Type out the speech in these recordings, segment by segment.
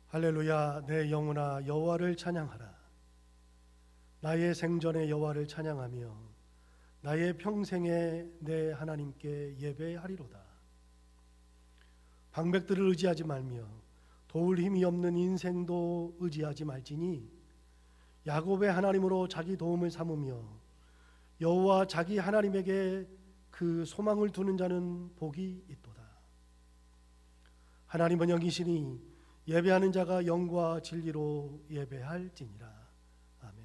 할렐루야. 내 영혼아 여호와를 찬양하라. 나의 생전에 여호와를 찬양하며 나의 평생에 내 하나님께 예배하리로다. 방백들을 의지하지 말며 도울 힘이 없는 인생도 의지하지 말지니 야곱의 하나님으로 자기 도움을 삼으며 여호와 자기 하나님에게 그 소망을 두는 자는 복이 있도다. 하나님은 영이시니 예배하는 자가 영과 진리로 예배할지니라. 아멘.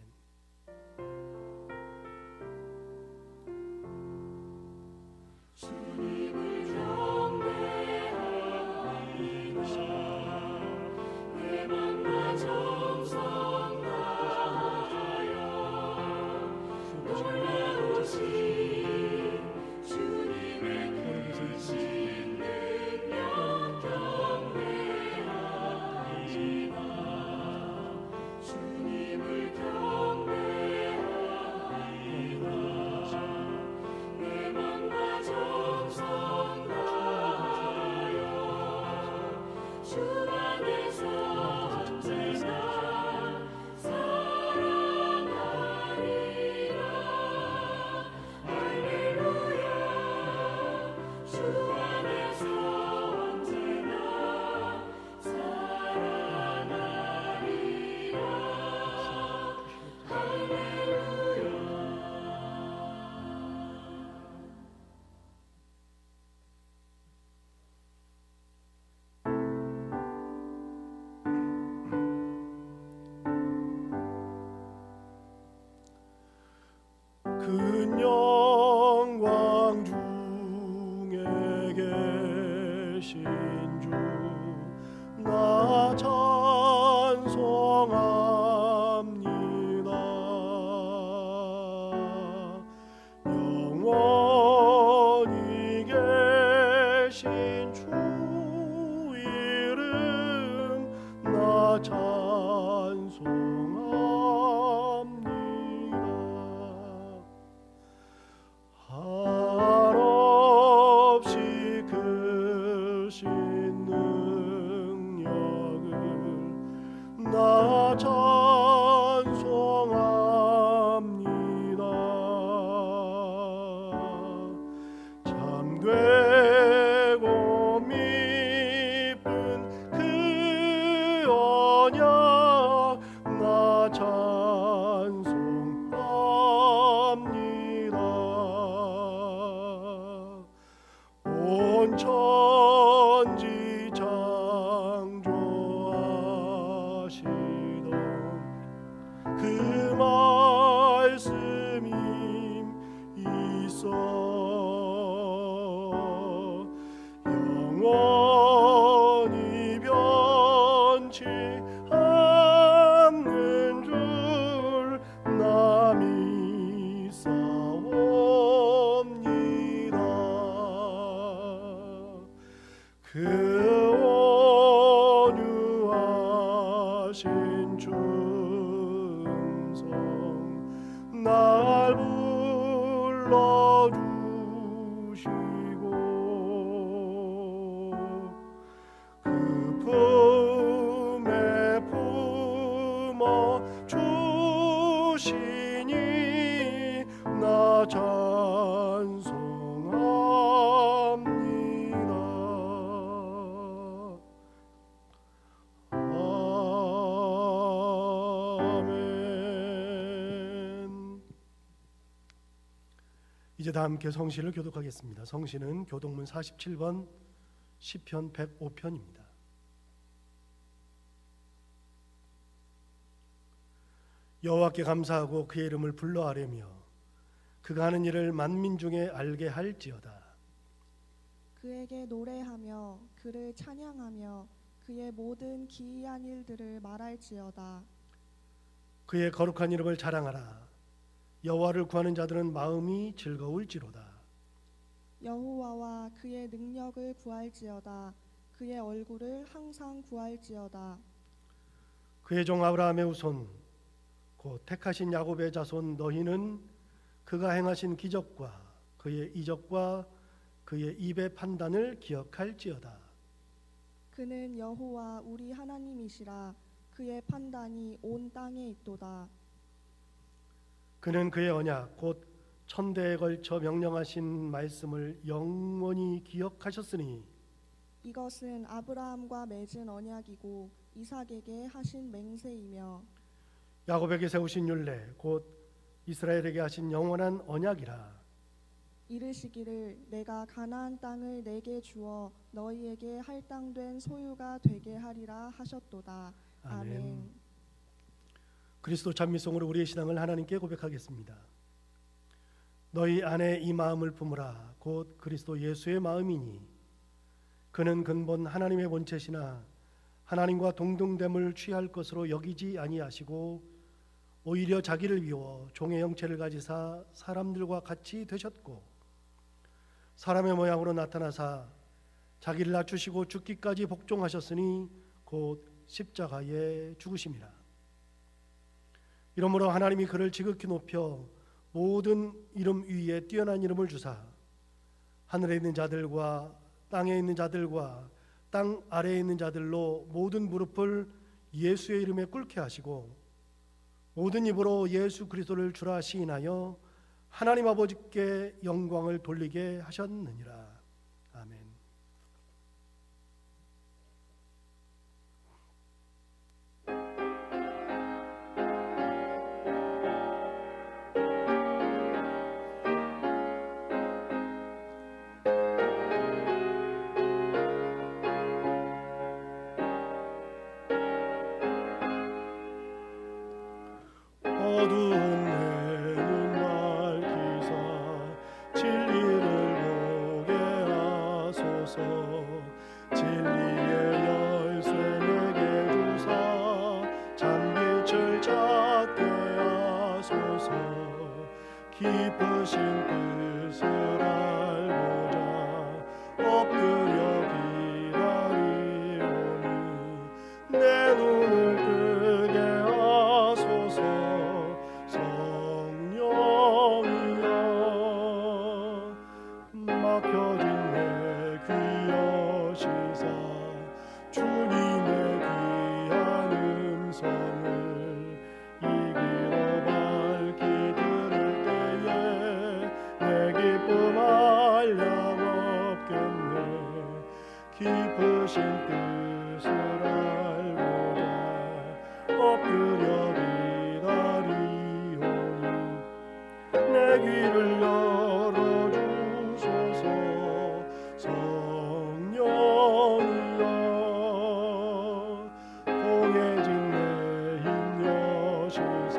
주님을 경배하리라. 내 맘과 정성 다하여 놀라우신 주님의 크신 능력 경배하리라. 주님을 경배하리라. 내 맘과 정성 다하여 주 안에서 언제나 사랑하리라. 할렐루야. 주 안에서 언제나 사랑하리라. 할렐루야. 큰 영광 중에 계신 주 나 찬송합니다. 영원히 계신 주 이름 나 찬송합니다. 한없이 크신 능력을 나 찬송합니다. 참되고 미쁜 그 언약 나 찬송합니다. 온 천지 창조하시던 그 말씀이 있어 영원히 변치 않는 줄 나 믿사옵니다. 그 온유하신 충성 날 불러주시고 그 품에 품어 주시니 나 찬송합니다. 아멘. 이제 다 함께 성시를 교독하겠습니다. 성시는 교독문 47번 시편 105편입니다. 여호와께 감사하고 그의 이름을 불러 아뢰며 그가 하는 일을 만민 중에 알게 할지어다. 그에게 노래하며 그를 찬양하며 그의 모든 기이한 일들을 말할지어다. 그의 거룩한 이름을 자랑하라. 여호와를 구하는 자들은 마음이 즐거울지로다. 여호와와 그의 능력을 구할지어다. 그의 얼굴을 항상 구할지어다. 그의 종 아브라함의 후손 곧 택하신 야곱의 자손 너희는 그가 행하신 기적과 그의 이적과 그의 입의 판단을 기억할지어다. 그는 여호와 우리 하나님이시라. 그의 판단이 온 땅에 있도다. 그는 그의 언약 곧 천대에 걸쳐 명령하신 말씀을 영원히 기억하셨으니 이것은 아브라함과 맺은 언약이고 이삭에게 하신 맹세이며 야곱에게 세우신 율례 곧 이스라엘에게 하신 영원한 언약이라. 이르시기를 내가 가나안 땅을 내게 주어 너희에게 할당된 소유가 되게 하리라 하셨도다. 아멘. 그리스도 찬미송으로 우리의 신앙을 하나님께 고백하겠습니다. 너희 안에 이 마음을 품으라 곧 그리스도 예수의 마음이니 그는 근본 하나님의 본체시나 하나님과 동등됨을 취할 것으로 여기지 아니하시고 오히려 자기를 비워 종의 형체를 가지사 사람들과 같이 되셨고 사람의 모양으로 나타나사 자기를 낮추시고 죽기까지 복종하셨으니 곧 십자가에 죽으심이라. 이러므로 하나님이 그를 지극히 높여 모든 이름 위에 뛰어난 이름을 주사 하늘에 있는 자들과 땅에 있는 자들과 땅 아래에 있는 자들로 모든 무릎을 예수의 이름에 꿇게 하시고 모든 입으로 예수 그리스도를 주라 시인하여 하나님 아버지께 영광을 돌리게 하셨느니라. 아멘. 어두운 내 눈 밝히사 진리를 보게 하소서. 진리의 열쇠 내게 주사 참빛을 찾게 하소서. 깊으신 뜻을 알고자 엎드려 기다리오니 내 눈을 뜨게 하소서. 성령이여 막혀진 내 귀 여시사 주님의 귀한 음성을 이기로 밝히 들을 때에 내 기쁨 한량 없겠네. 깊으신 뜻을 알고자 엎드려 내 귀를 열어주소서. 성령이여 공해진 내 힘 여시사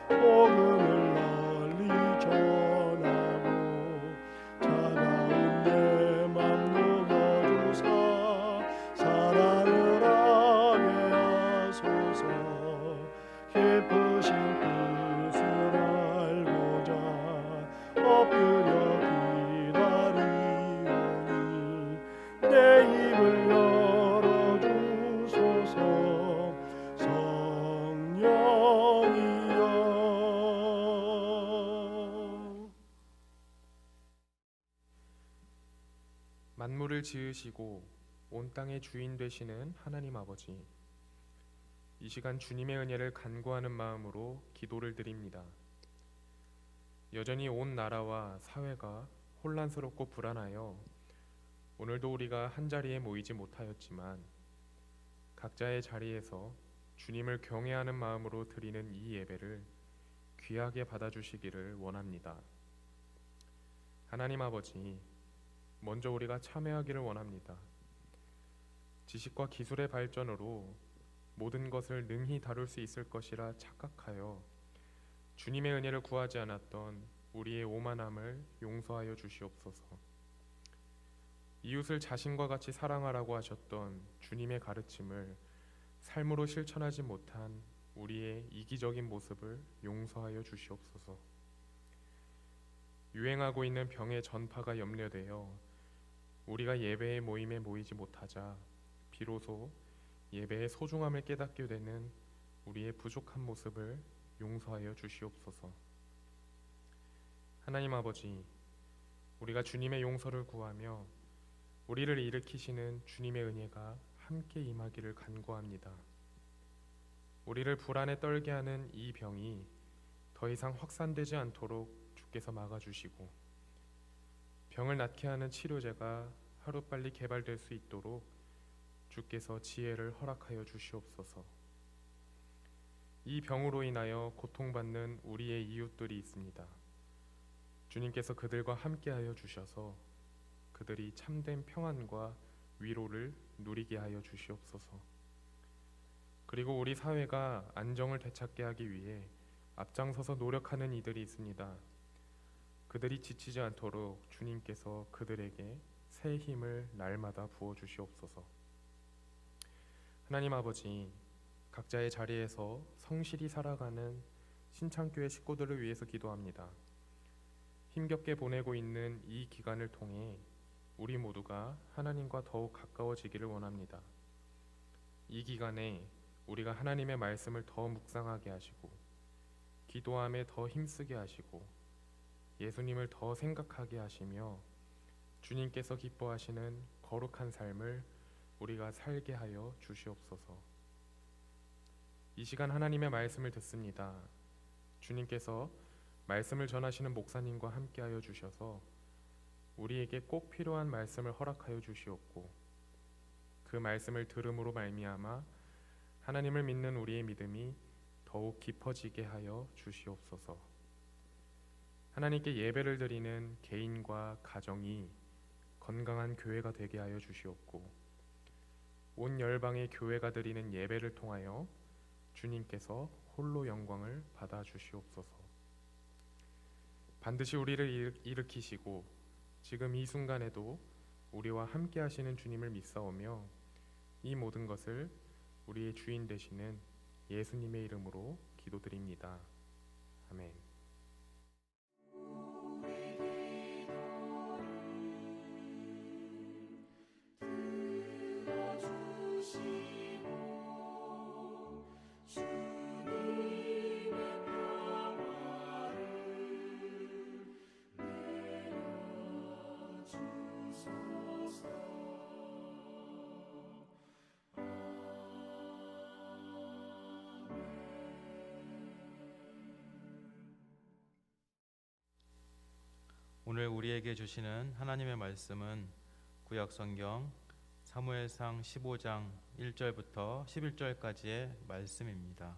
복음을 널리 전하고 차가운 내 맘 녹여주사 사랑을 하게 하소서. 깊으신 뜻을 엎드려 기다리오니 내 입을 열어주소서. 성령이여. 만물을 지으시고 온 땅의 주인 되시는 하나님 아버지, 이 시간 주님의 은혜를 간구하는 마음으로 기도를 드립니다. 여전히 온 나라와 사회가 혼란스럽고 불안하여 오늘도 우리가 한자리에 모이지 못하였지만 각자의 자리에서 주님을 경외하는 마음으로 드리는 이 예배를 귀하게 받아주시기를 원합니다. 하나님 아버지, 먼저 우리가 참여하기를 원합니다. 지식과 기술의 발전으로 모든 것을 능히 다룰 수 있을 것이라 착각하여 주님의 은혜를 구하지 않았던 우리의 오만함을 용서하여 주시옵소서. 이웃을 자신과 같이 사랑하라고 하셨던 주님의 가르침을 삶으로 실천하지 못한 우리의 이기적인 모습을 용서하여 주시옵소서. 유행하고 있는 병의 전파가 염려되어 우리가 예배의 모임에 모이지 못하자 비로소 예배의 소중함을 깨닫게 되는 우리의 부족한 모습을 용서하여 주시옵소서. 하나님 아버지, 우리가 주님의 용서를 구하며 우리를 일으키시는 주님의 은혜가 함께 임하기를 간구합니다. 우리를 불안에 떨게 하는 이 병이 더 이상 확산되지 않도록 주께서 막아주시고, 병을 낫게 하는 치료제가 하루빨리 개발될 수 있도록 주께서 지혜를 허락하여 주시옵소서. 이 병으로 인하여 고통받는 우리의 이웃들이 있습니다. 주님께서 그들과 함께하여 주셔서 그들이 참된 평안과 위로를 누리게 하여 주시옵소서. 그리고 우리 사회가 안정을 되찾게 하기 위해 앞장서서 노력하는 이들이 있습니다. 그들이 지치지 않도록 주님께서 그들에게 새 힘을 날마다 부어 주시옵소서. 하나님 아버지, 각자의 자리에서 성실히 살아가는 신창교회 식구들을 위해서 기도합니다. 힘겹게 보내고 있는 이 기간을 통해 우리 모두가 하나님과 더욱 가까워지기를 원합니다. 이 기간에 우리가 하나님의 말씀을 더 묵상하게 하시고, 기도함에 더 힘쓰게 하시고, 예수님을 더 생각하게 하시며 주님께서 기뻐하시는 거룩한 삶을 우리가 살게 하여 주시옵소서. 이 시간 하나님의 말씀을 듣습니다. 주님께서 말씀을 전하시는 목사님과 함께하여 주셔서 우리에게 꼭 필요한 말씀을 허락하여 주시옵고, 그 말씀을 들음으로 말미암아 하나님을 믿는 우리의 믿음이 더욱 깊어지게 하여 주시옵소서. 하나님께 예배를 드리는 개인과 가정이 건강한 교회가 되게 하여 주시옵고, 온 열방의 교회가 드리는 예배를 통하여 주님께서 홀로 영광을 받아 주시옵소서. 반드시 우리를 일으키시고 지금 이 순간에도 우리와 함께 하시는 주님을 믿사오며, 이 모든 것을 우리의 주인 되시는 예수님의 이름으로 기도드립니다. 아멘. 오늘 우리에게 주시는 하나님의 말씀은 구약 성경 사무엘상 15장 1절부터 11절까지의 말씀입니다.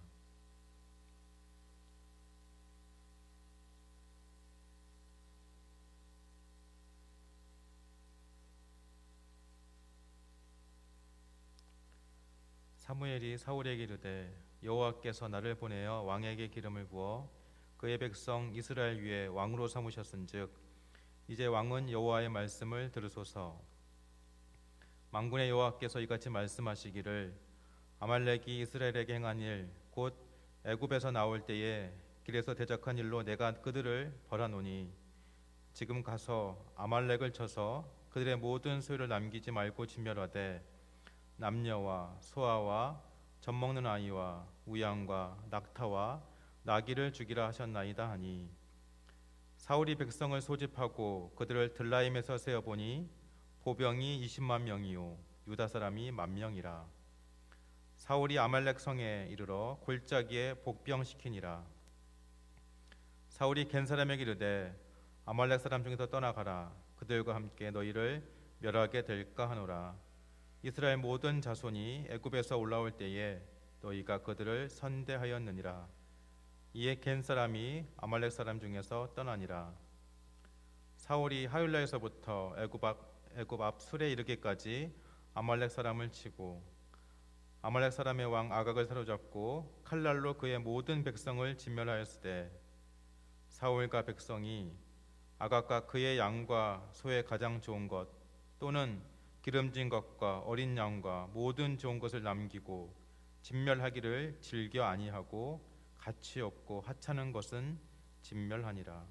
사무엘이 사울에게 이르되 여호와께서 나를 보내어 왕에게 기름을 부어 그의 백성 이스라엘 위에 왕으로 삼으셨은즉 이제 왕은 여호와의 말씀을 들으소서. 만군의 여호와께서 이같이 말씀하시기를 아말렉이 이스라엘에게 행한 일 곧 애굽에서 나올 때에 길에서 대적한 일로 내가 그들을 벌하노니 지금 가서 아말렉을 쳐서 그들의 모든 소유를 남기지 말고 진멸하되 남녀와 소아와 젖먹는 아이와 우양과 낙타와 나귀를 죽이라 하셨나이다 하니 사울이 백성을 소집하고 그들을 들라임에서 세어보니 보병이 20만 명이요 유다 사람이 10,000명이라. 사울이 아말렉 성에 이르러 골짜기에 복병시키니라. 사울이 겐 사람에게 이르되 아말렉 사람 중에서 떠나가라. 그들과 함께 너희를 멸하게 될까 하노라. 이스라엘 모든 자손이 애굽에서 올라올 때에 너희가 그들을 선대하였느니라. 이에 겐 사람이 아말렉 사람 중에서 떠나니라. 사울이 하윌라에서부터 애굽 앞 술에 이르기까지 아말렉 사람을 치고 아말렉 사람의 왕 아각을 사로잡고 칼날로 그의 모든 백성을 진멸하였으되 사울과 백성이 아각과 그의 양과 소의 가장 좋은 것 또는 기름진 것과 어린 양과 모든 좋은 것을 남기고 진멸하기를 즐겨 아니하고 가치 없고 하찮은 것은 진멸하니라.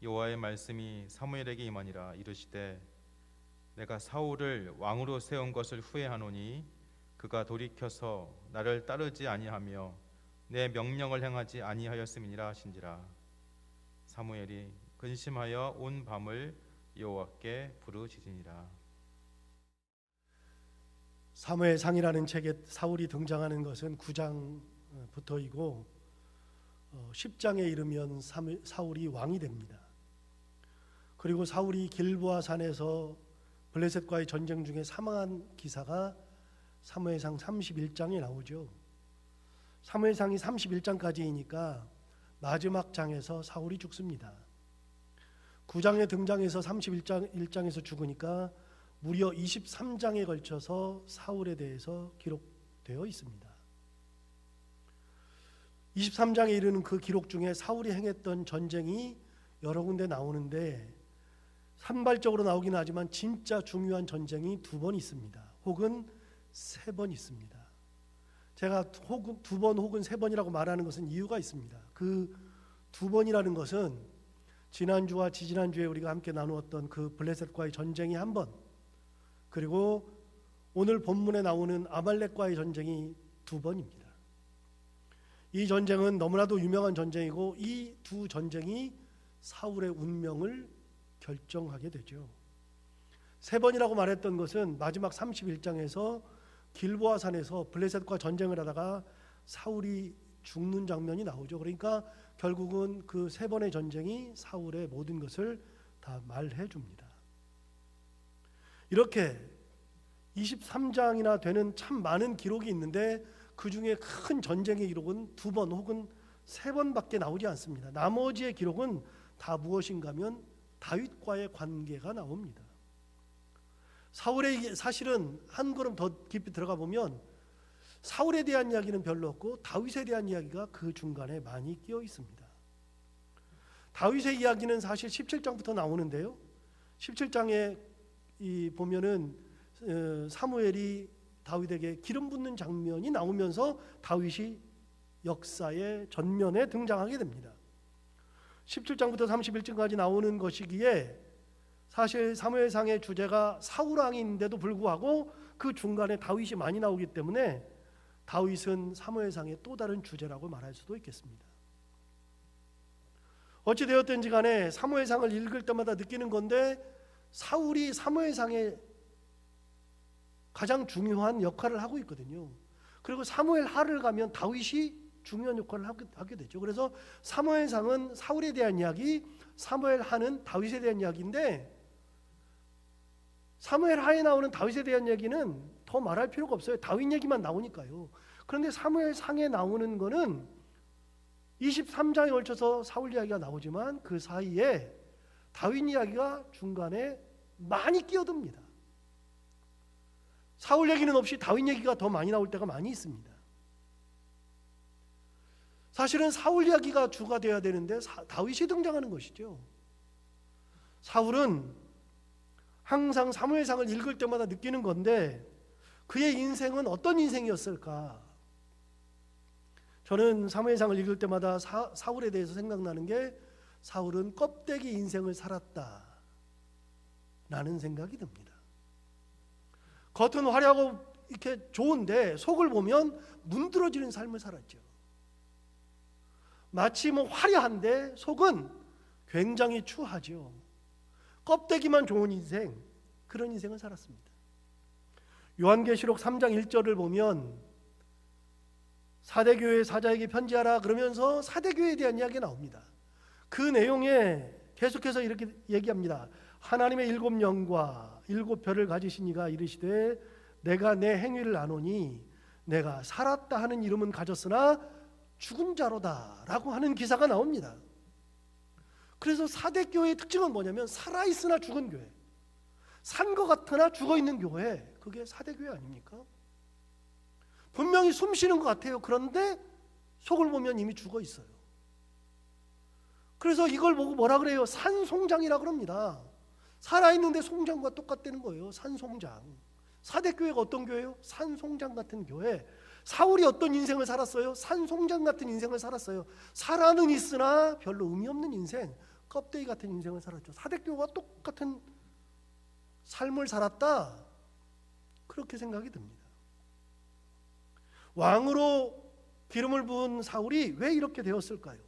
여호와의 말씀이 사무엘에게 임하니라. 이르시되 내가 사울을 왕으로 세운 것을 후회하노니 그가 돌이켜서 나를 따르지 아니하며 내 명령을 행하지 아니하였음이니라 하신지라. 사무엘이 근심하여 온 밤을 여호와께 부르짖으니라. 사무엘상이라는 책에 사울이 등장하는 것은 9장부터이고 10장에 이르면 사울이 왕이 됩니다. 그리고 사울이 길보아 산에서 블레셋과의 전쟁 중에 사망한 기사가 사무엘상 31장에 나오죠. 사무엘상이 31장까지이니까 마지막 장에서 사울이 죽습니다. 9장에 등장해서 31장에서 죽으니까 무려 23장에 걸쳐서 사울에 대해서 기록되어 있습니다. 23장에 이르는 그 기록 중에 사울이 행했던 전쟁이 여러 군데 나오는데 산발적으로 나오긴 하지만 진짜 중요한 전쟁이 2번 있습니다. 혹은 3번 있습니다. 제가 2번 혹은 3번이라고 말하는 것은 이유가 있습니다. 그 2번이라는 것은 지난주와 지지난주에 우리가 함께 나누었던 그 블레셋과의 전쟁이 1번, 그리고 오늘 본문에 나오는 아말렉과의 전쟁이 2번입니다. 이 전쟁은 너무나도 유명한 전쟁이고 이 두 전쟁이 사울의 운명을 결정하게 되죠. 3번이라고 말했던 것은 마지막 31장에서 길보아 산에서 블레셋과 전쟁을 하다가 사울이 죽는 장면이 나오죠. 그러니까 결국은 그 3번의 전쟁이 사울의 모든 것을 다 말해 줍니다. 이렇게 23장이나 되는 참 많은 기록이 있는데 그 중에 큰 전쟁의 기록은 2번 혹은 3번밖에 나오지 않습니다. 나머지의 기록은 다 무엇인가 하면 다윗과의 관계가 나옵니다. 사울의 사실은 한 걸음 더 깊이 들어가 보면 사울에 대한 이야기는 별로 없고 다윗에 대한 이야기가 그 중간에 많이 끼어 있습니다. 다윗의 이야기는 사실 17장부터 나오는데요. 17장에 보면은 사무엘이 다윗에게 기름 붓는 장면이 나오면서 다윗이 역사의 전면에 등장하게 됩니다. 17장부터 31장까지 나오는 것이기에 사실 사무엘상의 주제가 사울왕인데도 불구하고 그 중간에 다윗이 많이 나오기 때문에 다윗은 사무엘상의 또 다른 주제라고 말할 수도 있겠습니다. 어찌 되었든지 간에 사무엘상을 읽을 때마다 느끼는 건데 사울이 사무엘상의 가장 중요한 역할을 하고 있거든요. 그리고 사무엘 하를 가면 다윗이 중요한 역할을 하게 되죠. 그래서 사무엘상은 사울에 대한 이야기, 사무엘 하는 다윗에 대한 이야기인데 사무엘 하에 나오는 다윗에 대한 얘기는 더 말할 필요가 없어요. 다윗 얘기만 나오니까요. 그런데 사무엘상에 나오는 거는 23장에 걸쳐서 사울 이야기가 나오지만 그 사이에 다윗 이야기가 중간에 많이 끼어듭니다. 사울 얘기는 없이 다윗 얘기가 더 많이 나올 때가 많이 있습니다. 사실은 사울 이야기가 주가 되어야 되는데 다윗이 등장하는 것이죠. 사울은 항상 사무엘상을 읽을 때마다 느끼는 건데 그의 인생은 어떤 인생이었을까? 저는 사무엘상을 읽을 때마다 사울에 대해서 생각나는 게 사울은 껍데기 인생을 살았다 라는 생각이 듭니다. 겉은 화려하고 이렇게 좋은데 속을 보면 문드러지는 삶을 살았죠. 마치 화려한데 속은 굉장히 추하죠. 껍데기만 좋은 인생, 그런 인생을 살았습니다. 요한계시록 3장 1절을 보면 사대교회 사자에게 편지하라 그러면서 사대교회에 대한 이야기가 나옵니다. 그 내용에 계속해서 이렇게 얘기합니다. 하나님의 7영과 7별을 가지신 이가 이르시되 내가 내 행위를 아노니 내가 살았다 하는 이름은 가졌으나 죽은 자로다 라고 하는 기사가 나옵니다. 그래서 사대교회의 특징은 뭐냐면 살아있으나 죽은 교회, 산 것 같으나 죽어있는 교회, 그게 사대교회 아닙니까? 분명히 숨 쉬는 것 같아요. 그런데 속을 보면 이미 죽어 있어요. 그래서 이걸 보고 뭐라 그래요? 산송장이라 그럽니다. 살아있는데 송장과 똑같다는 거예요. 산송장. 사대교회가 어떤 교회예요? 산송장 같은 교회. 사울이 어떤 인생을 살았어요? 산송장 같은 인생을 살았어요. 살아는 있으나 별로 의미 없는 인생, 껍데기 같은 인생을 살았죠. 사대교회와 똑같은 삶을 살았다, 그렇게 생각이 듭니다. 왕으로 기름을 부은 사울이 왜 이렇게 되었을까요?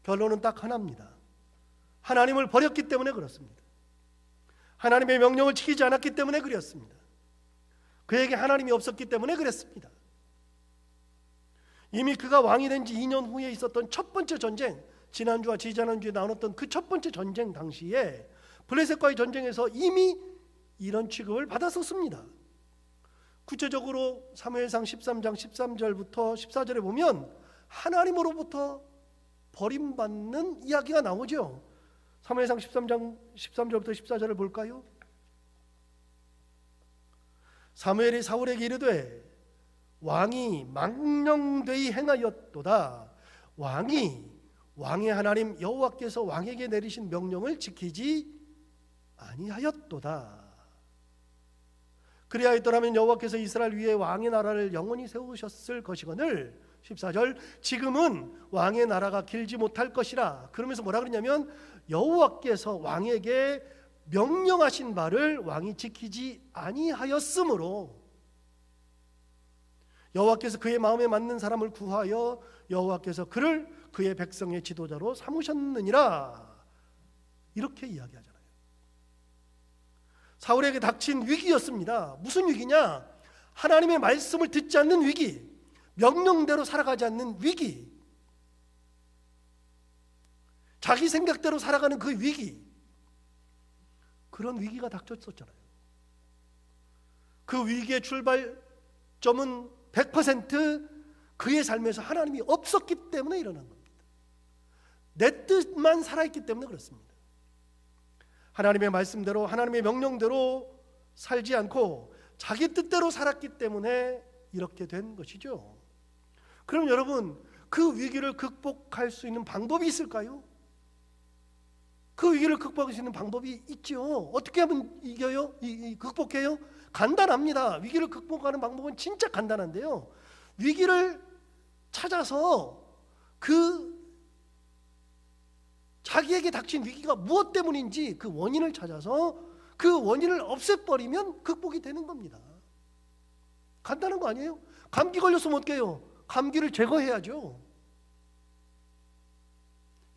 결론은 딱 하나입니다. 하나님을 버렸기 때문에 그렇습니다. 하나님의 명령을 지키지 않았기 때문에 그렇습니다. 그에게 하나님이 없었기 때문에 그랬습니다. 이미 그가 왕이 된 지 2년 후에 있었던 첫 번째 전쟁, 지난주와 지지난주에 나눴던 그 첫 번째 전쟁 당시에 블레셋과의 전쟁에서 이미 이런 취급을 받았었습니다. 구체적으로 사무엘상 13장 13절부터 14절에 보면 하나님으로부터 버림받는 이야기가 나오죠. 사무엘상 13장 13절부터 14절을 볼까요? 사무엘이 사울에게 이르되 왕이 망령되이 행하였도다. 왕의 하나님 여호와께서 왕에게 내리신 명령을 지키지 아니하였도다. 그리하였더라면 여호와께서 이스라엘 위에 왕의 나라를 영원히 세우셨을 것이거늘 14절 지금은 왕의 나라가 길지 못할 것이라. 그러면서 뭐라 그러냐면 여호와께서 왕에게 명령하신 바를 왕이 지키지 아니하였으므로 여호와께서 그의 마음에 맞는 사람을 구하여 여호와께서 그를 그의 백성의 지도자로 삼으셨느니라. 이렇게 이야기하잖아요. 사울에게 닥친 위기였습니다. 무슨 위기냐? 하나님의 말씀을 듣지 않는 위기, 명령대로 살아가지 않는 위기, 자기 생각대로 살아가는 그 위기, 그런 위기가 닥쳤었잖아요. 그 위기의 출발점은 100% 그의 삶에서 하나님이 없었기 때문에 일어난 겁니다. 내 뜻만 살아있기 때문에 그렇습니다. 하나님의 말씀대로 하나님의 명령대로 살지 않고 자기 뜻대로 살았기 때문에 이렇게 된 것이죠. 그럼 여러분, 그 위기를 극복할 수 있는 방법이 있을까요? 그 위기를 극복할 수 있는 방법이 있죠. 어떻게 하면 이겨요? 극복해요? 간단합니다. 위기를 극복하는 방법은 진짜 간단한데요. 위기를 찾아서 자기에게 닥친 위기가 무엇 때문인지 그 원인을 찾아서 그 원인을 없애버리면 극복이 되는 겁니다. 간단한 거 아니에요? 감기 걸렸으면 어떻게 해요? 감기를 제거해야죠.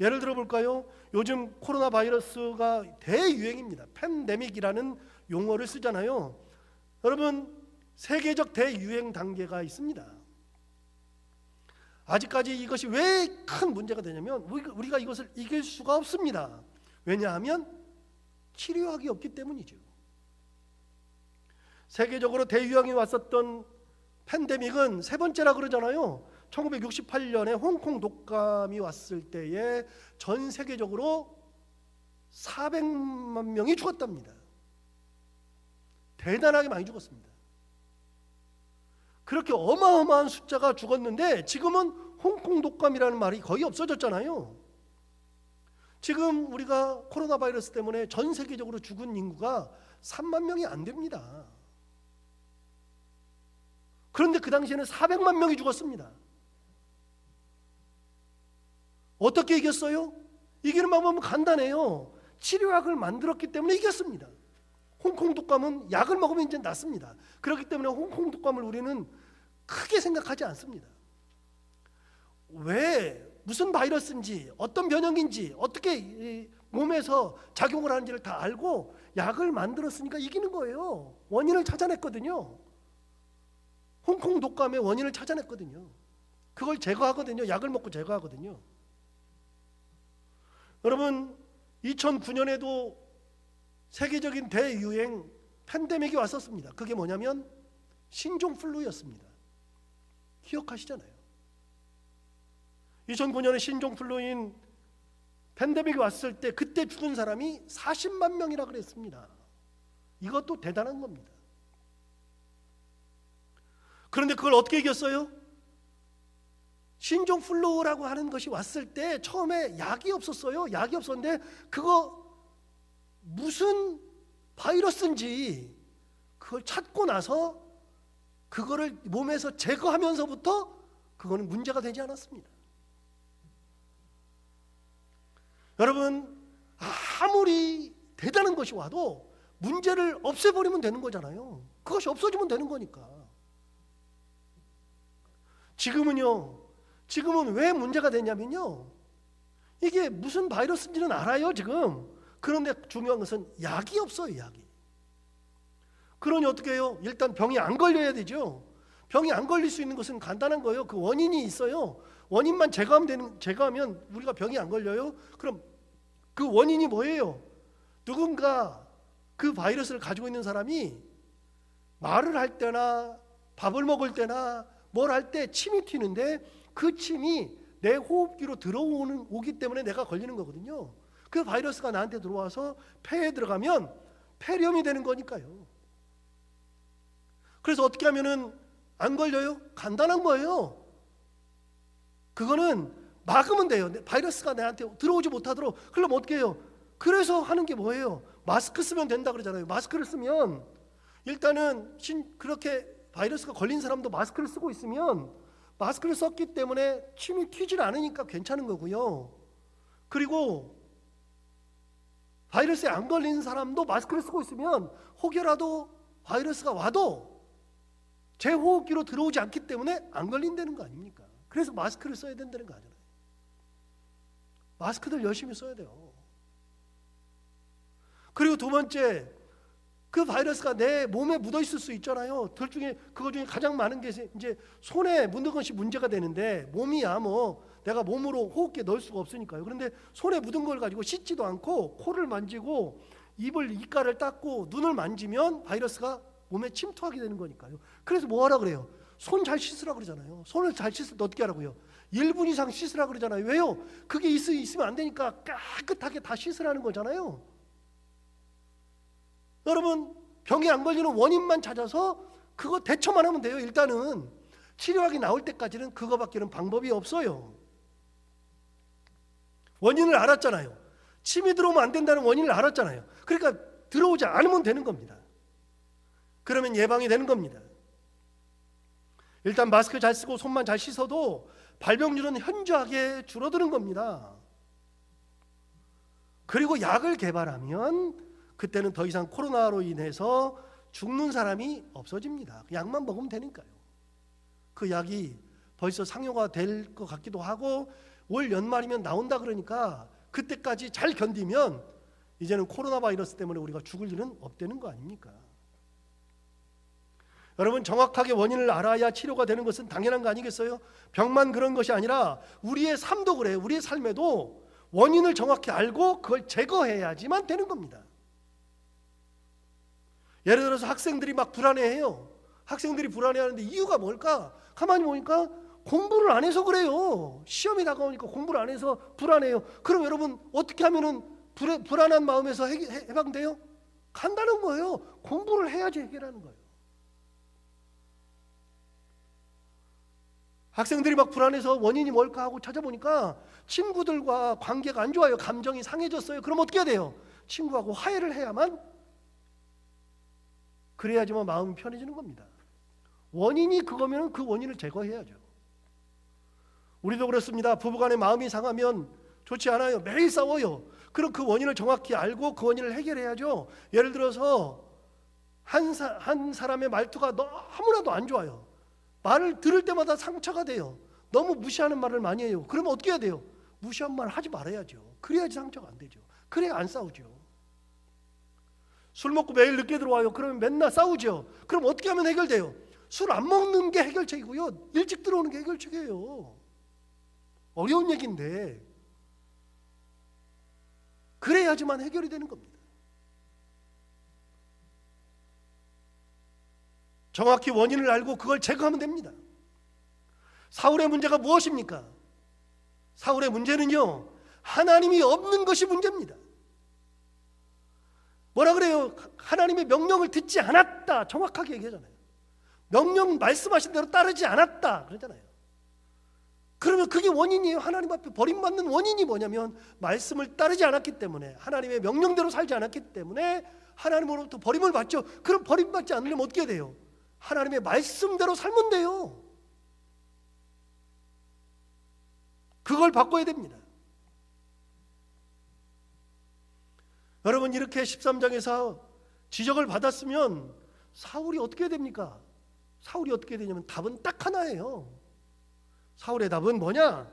예를 들어 볼까요? 요즘 코로나 바이러스가 대유행입니다. 팬데믹이라는 용어를 쓰잖아요. 여러분, 세계적 대유행 단계가 있습니다. 아직까지 이것이 왜 큰 문제가 되냐면 우리가 이것을 이길 수가 없습니다. 왜냐하면 치료약이 없기 때문이죠. 세계적으로 대유행이 왔었던 팬데믹은 세 번째라 그러잖아요. 1968년에 홍콩 독감이 왔을 때에 전 세계적으로 400만 명이 죽었답니다. 대단하게 많이 죽었습니다. 그렇게 어마어마한 숫자가 죽었는데 지금은 홍콩 독감이라는 말이 거의 없어졌잖아요. 지금 우리가 코로나 바이러스 때문에 전 세계적으로 죽은 인구가 3만 명이 안 됩니다. 그런데 그 당시에는 400만 명이 죽었습니다. 어떻게 이겼어요? 이기는 방법은 간단해요. 치료약을 만들었기 때문에 이겼습니다. 홍콩 독감은 약을 먹으면 이제 낫습니다. 그렇기 때문에 홍콩 독감을 우리는 크게 생각하지 않습니다. 왜 무슨 바이러스인지 어떤 변형인지 어떻게 몸에서 작용을 하는지를 다 알고 약을 만들었으니까 이기는 거예요. 원인을 찾아냈거든요. 홍콩 독감의 원인을 찾아냈거든요. 그걸 제거하거든요. 약을 먹고 제거하거든요. 여러분, 2009년에도 세계적인 대유행 팬데믹이 왔었습니다. 그게 뭐냐면 신종플루였습니다. 기억하시잖아요. 2009년에 신종플루인 팬데믹이 왔을 때 그때 죽은 사람이 40만 명이라 그랬습니다. 이것도 대단한 겁니다. 그런데 그걸 어떻게 이겼어요? 신종플루라고 하는 것이 왔을 때 처음에 약이 없었어요. 약이 없었는데 그거 무슨 바이러스인지 그걸 찾고 나서 그거를 몸에서 제거하면서부터 그거는 문제가 되지 않았습니다. 여러분, 아무리 대단한 것이 와도 문제를 없애버리면 되는 거잖아요. 그것이 없어지면 되는 거니까. 지금은 왜 문제가 되냐면요, 이게 무슨 바이러스인지는 알아요 지금. 그런데 중요한 것은 약이 없어요. 약이. 그러니 어떻게 해요? 일단 병이 안 걸려야 되죠. 병이 안 걸릴 수 있는 것은 간단한 거예요. 그 원인이 있어요. 원인만 제거하면 우리가 병이 안 걸려요. 그럼 그 원인이 뭐예요? 누군가 그 바이러스를 가지고 있는 사람이 말을 할 때나 밥을 먹을 때나 뭘 할 때 침이 튀는데 그 침이 내 호흡기로 오기 때문에 내가 걸리는 거거든요. 그 바이러스가 나한테 들어와서 폐에 들어가면 폐렴이 되는 거니까요. 그래서 어떻게 하면은 안 걸려요? 간단한 거예요. 그거는 막으면 돼요. 바이러스가 내한테 들어오지 못하도록. 그럼 어떻게 해요? 그래서 하는 게 뭐예요? 마스크 쓰면 된다 그러잖아요. 마스크를 쓰면 일단은 그렇게 바이러스가 걸린 사람도 마스크를 쓰고 있으면 마스크를 썼기 때문에 침이 튀질 않으니까 괜찮은 거고요. 그리고 바이러스에 안 걸린 사람도 마스크를 쓰고 있으면 혹여라도 바이러스가 와도 제 호흡기로 들어오지 않기 때문에 안 걸린다는 거 아닙니까? 그래서 마스크를 써야 된다는 거 아니잖아요. 마스크들 열심히 써야 돼요. 그리고 두 번째, 그 바이러스가 내 몸에 묻어 있을 수 있잖아요. 그거 중에 가장 많은 게 이제 손에 묻는 것이 문제가 되는데, 몸이야 뭐 내가 몸으로 호흡기에 넣을 수가 없으니까요. 그런데 손에 묻은 걸 가지고 씻지도 않고 코를 만지고 입가를 닦고 눈을 만지면 바이러스가 몸에 침투하게 되는 거니까요. 그래서 뭐 하라 그래요? 손 잘 씻으라 그러잖아요. 손을 잘 씻을 때 어떻게 하라고요? 1분 이상 씻으라 그러잖아요. 왜요? 그게 있으면 안 되니까 깨끗하게 다 씻으라는 거잖아요. 여러분, 병이 안 걸리는 원인만 찾아서 그거 대처만 하면 돼요. 일단은 치료약이 나올 때까지는 그거밖에는 방법이 없어요. 원인을 알았잖아요. 침이 들어오면 안 된다는 원인을 알았잖아요. 그러니까 들어오지 않으면 되는 겁니다. 그러면 예방이 되는 겁니다. 일단 마스크 잘 쓰고 손만 잘 씻어도 발병률은 현저하게 줄어드는 겁니다. 그리고 약을 개발하면 그때는 더 이상 코로나로 인해서 죽는 사람이 없어집니다. 그 약만 먹으면 되니까요. 그 약이 벌써 상용화 될 것 같기도 하고 올 연말이면 나온다 그러니까 그때까지 잘 견디면 이제는 코로나 바이러스 때문에 우리가 죽을 일은 없다는 거 아닙니까? 여러분, 정확하게 원인을 알아야 치료가 되는 것은 당연한 거 아니겠어요? 병만 그런 것이 아니라 우리의 삶도 그래요. 우리의 삶에도 원인을 정확히 알고 그걸 제거해야지만 되는 겁니다. 예를 들어서 학생들이 막 불안해해요. 학생들이 불안해하는데 이유가 뭘까? 가만히 보니까 공부를 안 해서 그래요. 시험이 다가오니까 공부를 안 해서 불안해요. 그럼 여러분 어떻게 하면은 불안한 마음에서 해방돼요? 간단한 거예요. 공부를 해야지 해결하는 거예요. 학생들이 막 불안해서 원인이 뭘까 하고 찾아보니까 친구들과 관계가 안 좋아요. 감정이 상해졌어요. 그럼 어떻게 해야 돼요? 친구하고 화해를 해야만, 그래야지만 마음이 편해지는 겁니다. 원인이 그거면 그 원인을 제거해야죠. 우리도 그렇습니다. 부부간에 마음이 상하면 좋지 않아요. 매일 싸워요. 그럼 그 원인을 정확히 알고 그 원인을 해결해야죠. 예를 들어서 한 사람의 말투가 너무나도 안 좋아요. 말을 들을 때마다 상처가 돼요. 너무 무시하는 말을 많이 해요. 그러면 어떻게 해야 돼요? 무시한 말 하지 말아야죠. 그래야지 상처가 안 되죠. 그래야 안 싸우죠. 술 먹고 매일 늦게 들어와요. 그러면 맨날 싸우죠. 그럼 어떻게 하면 해결돼요? 술 안 먹는 게 해결책이고요. 일찍 들어오는 게 해결책이에요. 어려운 얘기인데 그래야지만 해결이 되는 겁니다. 정확히 원인을 알고 그걸 제거하면 됩니다. 사울의 문제가 무엇입니까? 사울의 문제는요, 하나님이 없는 것이 문제입니다. 뭐라 그래요? 하나님의 명령을 듣지 않았다. 정확하게 얘기하잖아요. 명령 말씀하신 대로 따르지 않았다 그러잖아요. 그러면 그게 원인이에요. 하나님 앞에 버림받는 원인이 뭐냐면 말씀을 따르지 않았기 때문에, 하나님의 명령대로 살지 않았기 때문에 하나님으로부터 버림을 받죠. 그럼 버림받지 않으려면 어떻게 돼요? 하나님의 말씀대로 살면 돼요. 그걸 바꿔야 됩니다. 여러분, 이렇게 13장에서 지적을 받았으면 사울이 어떻게 됩니까? 사울이 어떻게 되냐면 답은 딱 하나예요. 사울의 답은 뭐냐?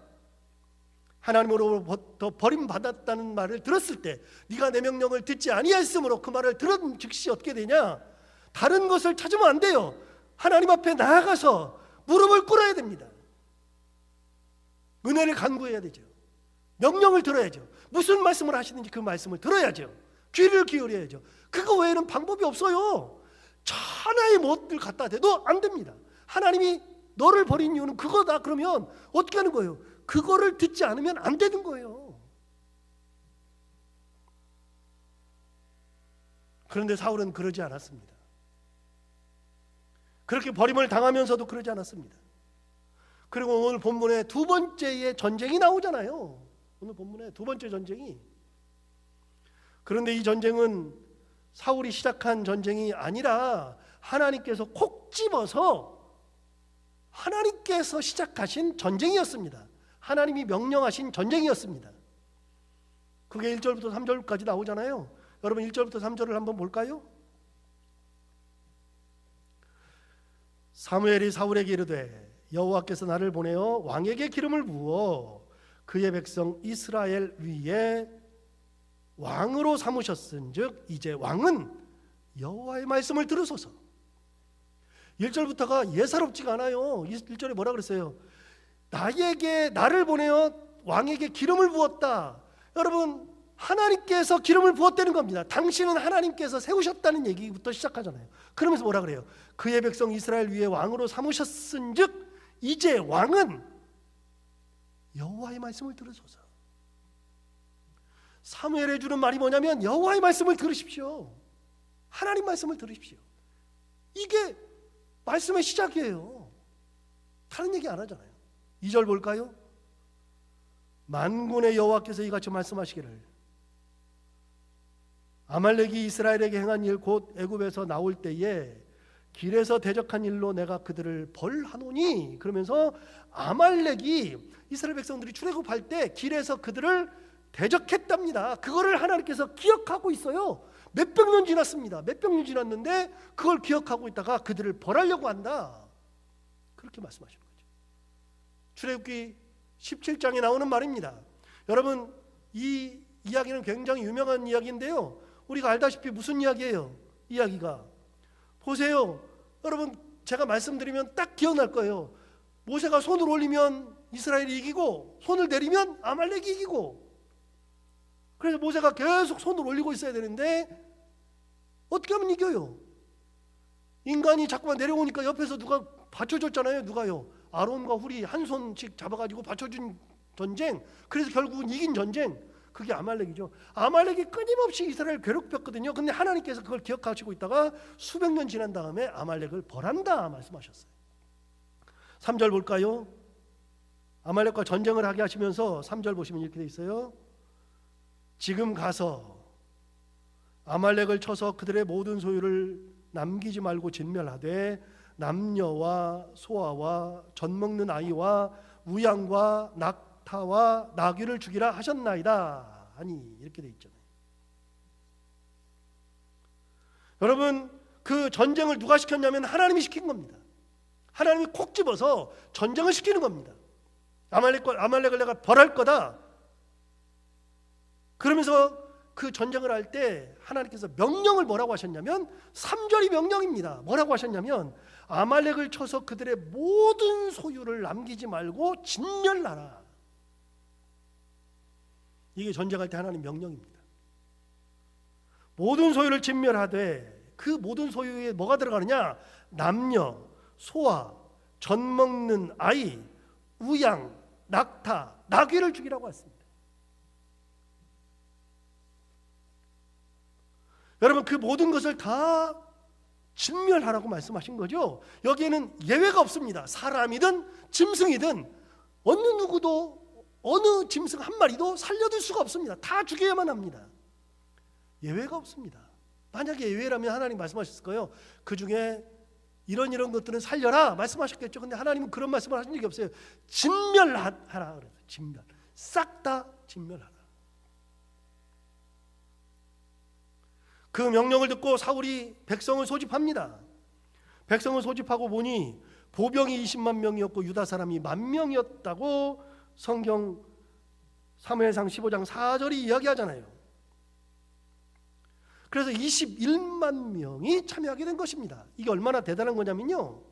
하나님으로부터 버림받았다는 말을 들었을 때, 네가 내 명령을 듣지 아니하였으므로 그 말을 들은 즉시 어떻게 되냐? 다른 것을 찾으면 안 돼요. 하나님 앞에 나아가서 무릎을 꿇어야 됩니다. 은혜를 간구해야 되죠. 명령을 들어야죠. 무슨 말씀을 하시는지 그 말씀을 들어야죠. 귀를 기울여야죠. 그거 외에는 방법이 없어요. 천하의 무엇을 갖다 대도 안 됩니다. 하나님이 너를 버린 이유는 그거다 그러면 어떻게 하는 거예요? 그거를 듣지 않으면 안 되는 거예요. 그런데 사울은 그러지 않았습니다. 그렇게 버림을 당하면서도 그러지 않았습니다. 그리고 오늘 본문에 두 번째의 전쟁이 나오잖아요. 오늘 본문에 두 번째 전쟁이. 그런데 이 전쟁은 사울이 시작한 전쟁이 아니라 하나님께서 콕 집어서 하나님께서 시작하신 전쟁이었습니다. 하나님이 명령하신 전쟁이었습니다. 그게 1절부터 3절까지 나오잖아요. 여러분 1절부터 3절을 한번 볼까요? 사무엘이 사울에게 이르되 여호와께서 나를 보내어 왕에게 기름을 부어 그의 백성 이스라엘 위에 왕으로 삼으셨은즉 이제 왕은 여호와의 말씀을 들으소서. 1절부터가 예사롭지가 않아요. 1절에 뭐라 그랬어요? 나를 보내어 왕에게 기름을 부었다. 여러분 하나님께서 기름을 부었다는 겁니다. 당신은 하나님께서 세우셨다는 얘기부터 시작하잖아요. 그러면서 뭐라 그래요? 그의 백성 이스라엘 위에 왕으로 삼으셨은즉 이제 왕은 여호와의 말씀을 들으소서. 사무엘에 주는 말이 뭐냐면 여호와의 말씀을 들으십시오. 하나님 말씀을 들으십시오. 이게 말씀의 시작이에요. 다른 얘기 안 하잖아요. 2절 볼까요? 만군의 여호와께서 이같이 말씀하시기를 아말렉이 이스라엘에게 행한 일 곧 애굽에서 나올 때에 길에서 대적한 일로 내가 그들을 벌하노니. 그러면서 아말렉이 이스라엘 백성들이 출애굽할 때 길에서 그들을 대적했답니다. 그거를 하나님께서 기억하고 있어요. 몇백 년 지났습니다. 몇백 년 지났는데 그걸 기억하고 있다가 그들을 벌하려고 한다. 그렇게 말씀하시는 거죠. 출애굽기 17장에 나오는 말입니다. 여러분 이 이야기는 굉장히 유명한 이야기인데요. 우리가 알다시피 무슨 이야기예요? 이야기가 보세요. 여러분 제가 말씀드리면 딱 기억날 거예요. 모세가 손을 올리면 이스라엘이 이기고 손을 내리면 아말렉이 이기고. 그래서 모세가 계속 손을 올리고 있어야 되는데 어떻게 하면 이겨요? 인간이 자꾸만 내려오니까 옆에서 누가 받쳐줬잖아요. 누가요? 아론과 훌이 한 손씩 잡아가지고 받쳐준 전쟁. 그래서 결국은 이긴 전쟁. 그게 아말렉이죠. 아말렉이 끊임없이 이스라엘을 괴롭혔거든요. 근데 하나님께서 그걸 기억하시고 있다가 수백 년 지난 다음에 아말렉을 벌한다 말씀하셨어요. 3절 볼까요? 아말렉과 전쟁을 하게 하시면서 3절 보시면 이렇게 돼 있어요. 지금 가서 아말렉을 쳐서 그들의 모든 소유를 남기지 말고 진멸하되 남녀와 소아와 젖 먹는 아이와 우양과 낙타와 나귀를 죽이라 하셨나이다 하니 이렇게 돼 있잖아요. 여러분 그 전쟁을 누가 시켰냐면 하나님이 시킨 겁니다. 하나님이 콕 집어서 전쟁을 시키는 겁니다. 아말렉을 내가 벌할 거다. 그러면서 그 전쟁을 할 때 하나님께서 명령을 뭐라고 하셨냐면 3절이 명령입니다. 뭐라고 하셨냐면 아말렉을 쳐서 그들의 모든 소유를 남기지 말고 진멸하라. 이게 전쟁할 때 하나님 명령입니다. 모든 소유를 진멸하되 그 모든 소유에 뭐가 들어가느냐? 남녀, 소아, 젖 먹는 아이, 우양, 낙타, 나귀를 죽이라고 했습니다. 여러분 그 모든 것을 다 진멸하라고 말씀하신 거죠. 여기에는 예외가 없습니다. 사람이든 짐승이든 어느 누구도 어느 짐승 한 마리도 살려둘 수가 없습니다. 다 죽여야만 합니다. 예외가 없습니다. 만약에 예외라면 하나님 말씀하셨을 거예요. 그 중에 이런 것들은 살려라 말씀하셨겠죠. 근데 하나님은 그런 말씀을 하신 적이 없어요. 진멸하라 그래서 진멸, 싹 다 진멸하라. 그 명령을 듣고 사울이 백성을 소집합니다. 백성을 소집하고 보니 보병이 20만 명이었고 유다 사람이 10,000명이었다고 성경 사무엘상 15장 4절이 이야기하잖아요. 그래서 21만 명이 참여하게 된 것입니다. 이게 얼마나 대단한 거냐면요,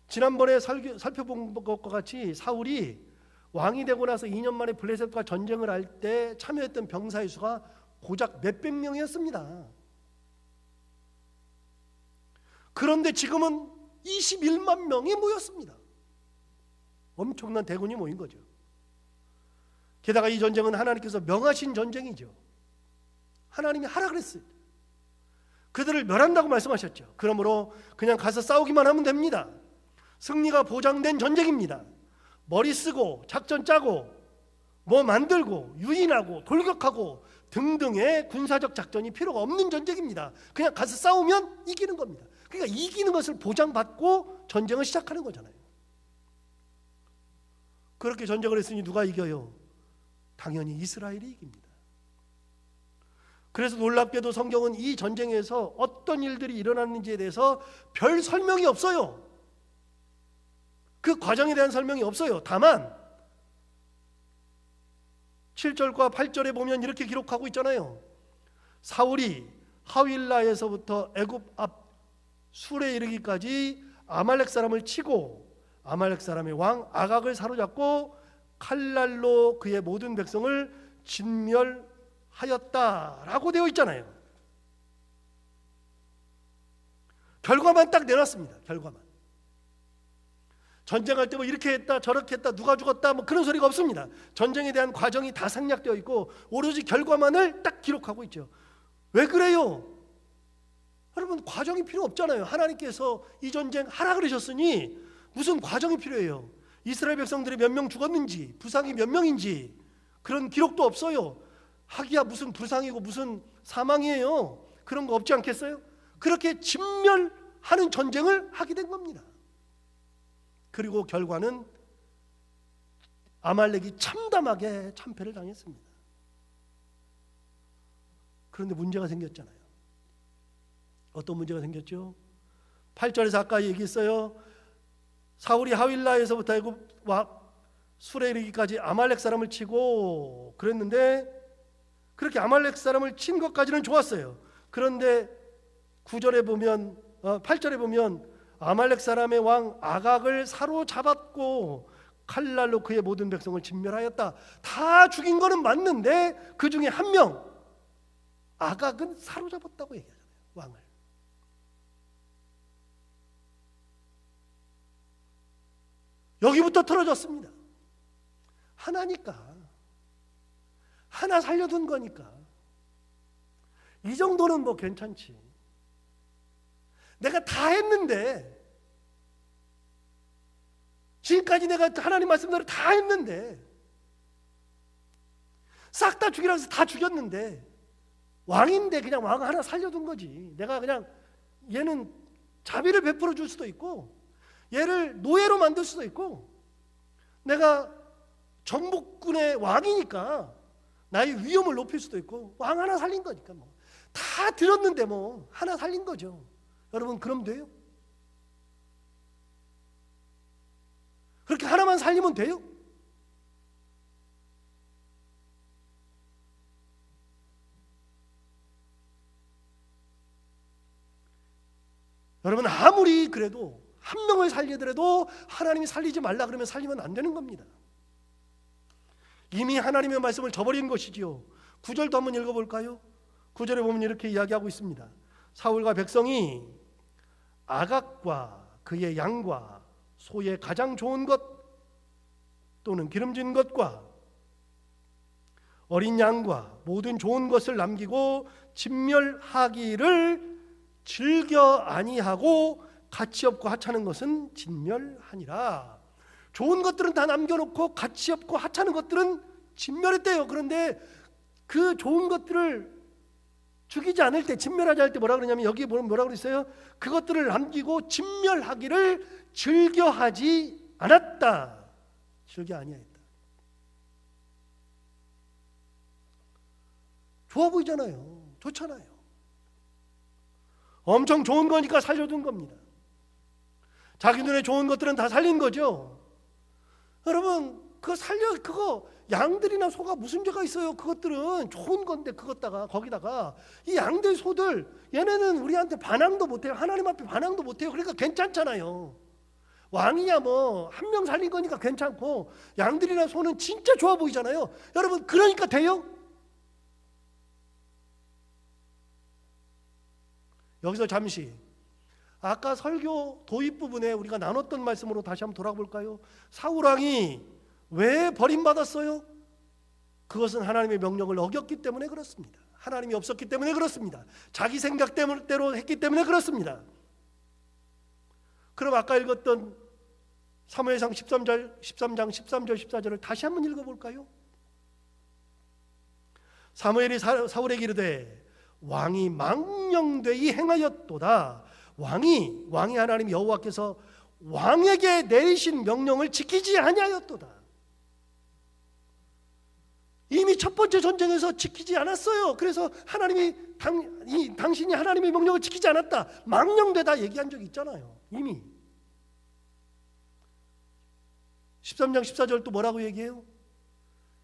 지난번에 살펴본 것과 같이 사울이 왕이 되고 나서 2년 만에 블레셋과 전쟁을 할 때 참여했던 병사의 수가 고작 몇백 명이었습니다. 그런데 지금은 21만 명이 모였습니다. 엄청난 대군이 모인 거죠. 게다가 이 전쟁은 하나님께서 명하신 전쟁이죠. 하나님이 하라 그랬어요. 그들을 멸한다고 말씀하셨죠. 그러므로 그냥 가서 싸우기만 하면 됩니다. 승리가 보장된 전쟁입니다. 머리 쓰고 작전 짜고 뭐 만들고 유인하고 돌격하고 등등의 군사적 작전이 필요가 없는 전쟁입니다. 그냥 가서 싸우면 이기는 겁니다. 그러니까 이기는 것을 보장받고 전쟁을 시작하는 거잖아요. 그렇게 전쟁을 했으니 누가 이겨요? 당연히 이스라엘이 이깁니다. 그래서 놀랍게도 성경은 이 전쟁에서 어떤 일들이 일어났는지에 대해서 별 설명이 없어요. 그 과정에 대한 설명이 없어요. 다만 7절과 8절에 보면 이렇게 기록하고 있잖아요. 사울이 하윌라에서부터 애굽 앞 술에 이르기까지 아말렉 사람을 치고 아말렉 사람의 왕 아각을 사로잡고 칼날로 그의 모든 백성을 진멸하였다라고 되어 있잖아요. 결과만 딱 내놨습니다. 결과만. 전쟁할 때 뭐 이렇게 했다 저렇게 했다 누가 죽었다 뭐 그런 소리가 없습니다. 전쟁에 대한 과정이 다 생략되어 있고 오로지 결과만을 딱 기록하고 있죠. 왜 그래요? 여러분, 과정이 필요 없잖아요. 하나님께서 이 전쟁 하라 그러셨으니 무슨 과정이 필요해요? 이스라엘 백성들이 몇 명 죽었는지 부상이 몇 명인지 그런 기록도 없어요. 하기야 무슨 부상이고 무슨 사망이에요. 그런 거 없지 않겠어요? 그렇게 진멸하는 전쟁을 하게 된 겁니다. 그리고 결과는 아말렉이 참담하게 참패를 당했습니다. 그런데 문제가 생겼잖아요. 어떤 문제가 생겼죠? 8절에서 아까 얘기했어요. 사울이 하윌라에서부터 애굽 술에 이르기까지 아말렉 사람을 치고 그랬는데 그렇게 아말렉 사람을 친 것까지는 좋았어요. 그런데 9절에 보면 8절에 보면 아말렉 사람의 왕 아각을 사로잡았고 칼날로 그의 모든 백성을 진멸하였다. 다 죽인 거는 맞는데 그 중에 한 명 아각은 사로잡았다고 얘기하잖아요. 왕을. 여기부터 틀어졌습니다. 하나니까, 하나 살려둔 거니까 이 정도는 뭐 괜찮지. 내가 다 했는데, 지금까지 내가 하나님 말씀대로 다 했는데, 싹 다 죽이라고 해서 다 죽였는데, 왕인데 그냥 왕 하나 살려둔 거지. 내가 그냥 얘는 자비를 베풀어 줄 수도 있고 얘를 노예로 만들 수도 있고, 내가 정복군의 왕이니까 나의 위엄을 높일 수도 있고, 왕 하나 살린 거니까 뭐 다 들었는데 뭐 하나 살린 거죠. 여러분, 그럼 돼요? 그렇게 하나만 살리면 돼요? 여러분, 아무리 그래도 한 명을 살리더라도 하나님이 살리지 말라 그러면 살리면 안 되는 겁니다. 이미 하나님의 말씀을 저버린 것이지요. 9절도 한번 읽어볼까요? 9절에 보면 이렇게 이야기하고 있습니다. 사울과 백성이 아각과 그의 양과 소의 가장 좋은 것 또는 기름진 것과 어린 양과 모든 좋은 것을 남기고 진멸하기를 즐겨 아니하고 가치 없고 하찮은 것은 진멸하니라. 좋은 것들은 다 남겨놓고 가치 없고 하찮은 것들은 진멸했대요. 그런데 그 좋은 것들을 죽이지 않을 때, 진멸하지 않을 때 뭐라 그러냐면, 여기 보면 뭐라 그랬어요? 그것들을 남기고 진멸하기를 즐겨하지 않았다. 즐겨 아니하였다. 좋아 보이잖아요. 좋잖아요. 엄청 좋은 거니까 살려둔 겁니다. 자기 눈에 좋은 것들은 다 살린 거죠. 여러분, 그거 양들이나 소가 무슨 죄가 있어요? 그것들은 좋은 건데 거기다가 이 양들 소들 얘네는 우리한테 반항도 못해요. 하나님 앞에 반항도 못해요. 그러니까 괜찮잖아요. 왕이야 뭐 한 명 살린 거니까 괜찮고 양들이나 소는 진짜 좋아 보이잖아요. 여러분 그러니까 돼요? 여기서 잠시 아까 설교 도입 부분에 우리가 나눴던 말씀으로 다시 한번 돌아볼까요? 사울 왕이 왜 버림받았어요? 그것은 하나님의 명령을 어겼기 때문에 그렇습니다. 하나님이 없었기 때문에 그렇습니다. 자기 생각대로 했기 때문에 그렇습니다. 그럼 아까 읽었던 사무엘상 13장 13절 14절을 다시 한번 읽어볼까요? 사무엘이 사울에게 이르되 왕이 망령되이 행하였도다. 왕이 하나님 여호와께서 왕에게 내리신 명령을 지키지 아니하였도다. 이미 첫 번째 전쟁에서 지키지 않았어요. 그래서 당신이 하나님의 명령을 지키지 않았다, 망령되다 얘기한 적이 있잖아요. 이미 13장 14절 또 뭐라고 얘기해요?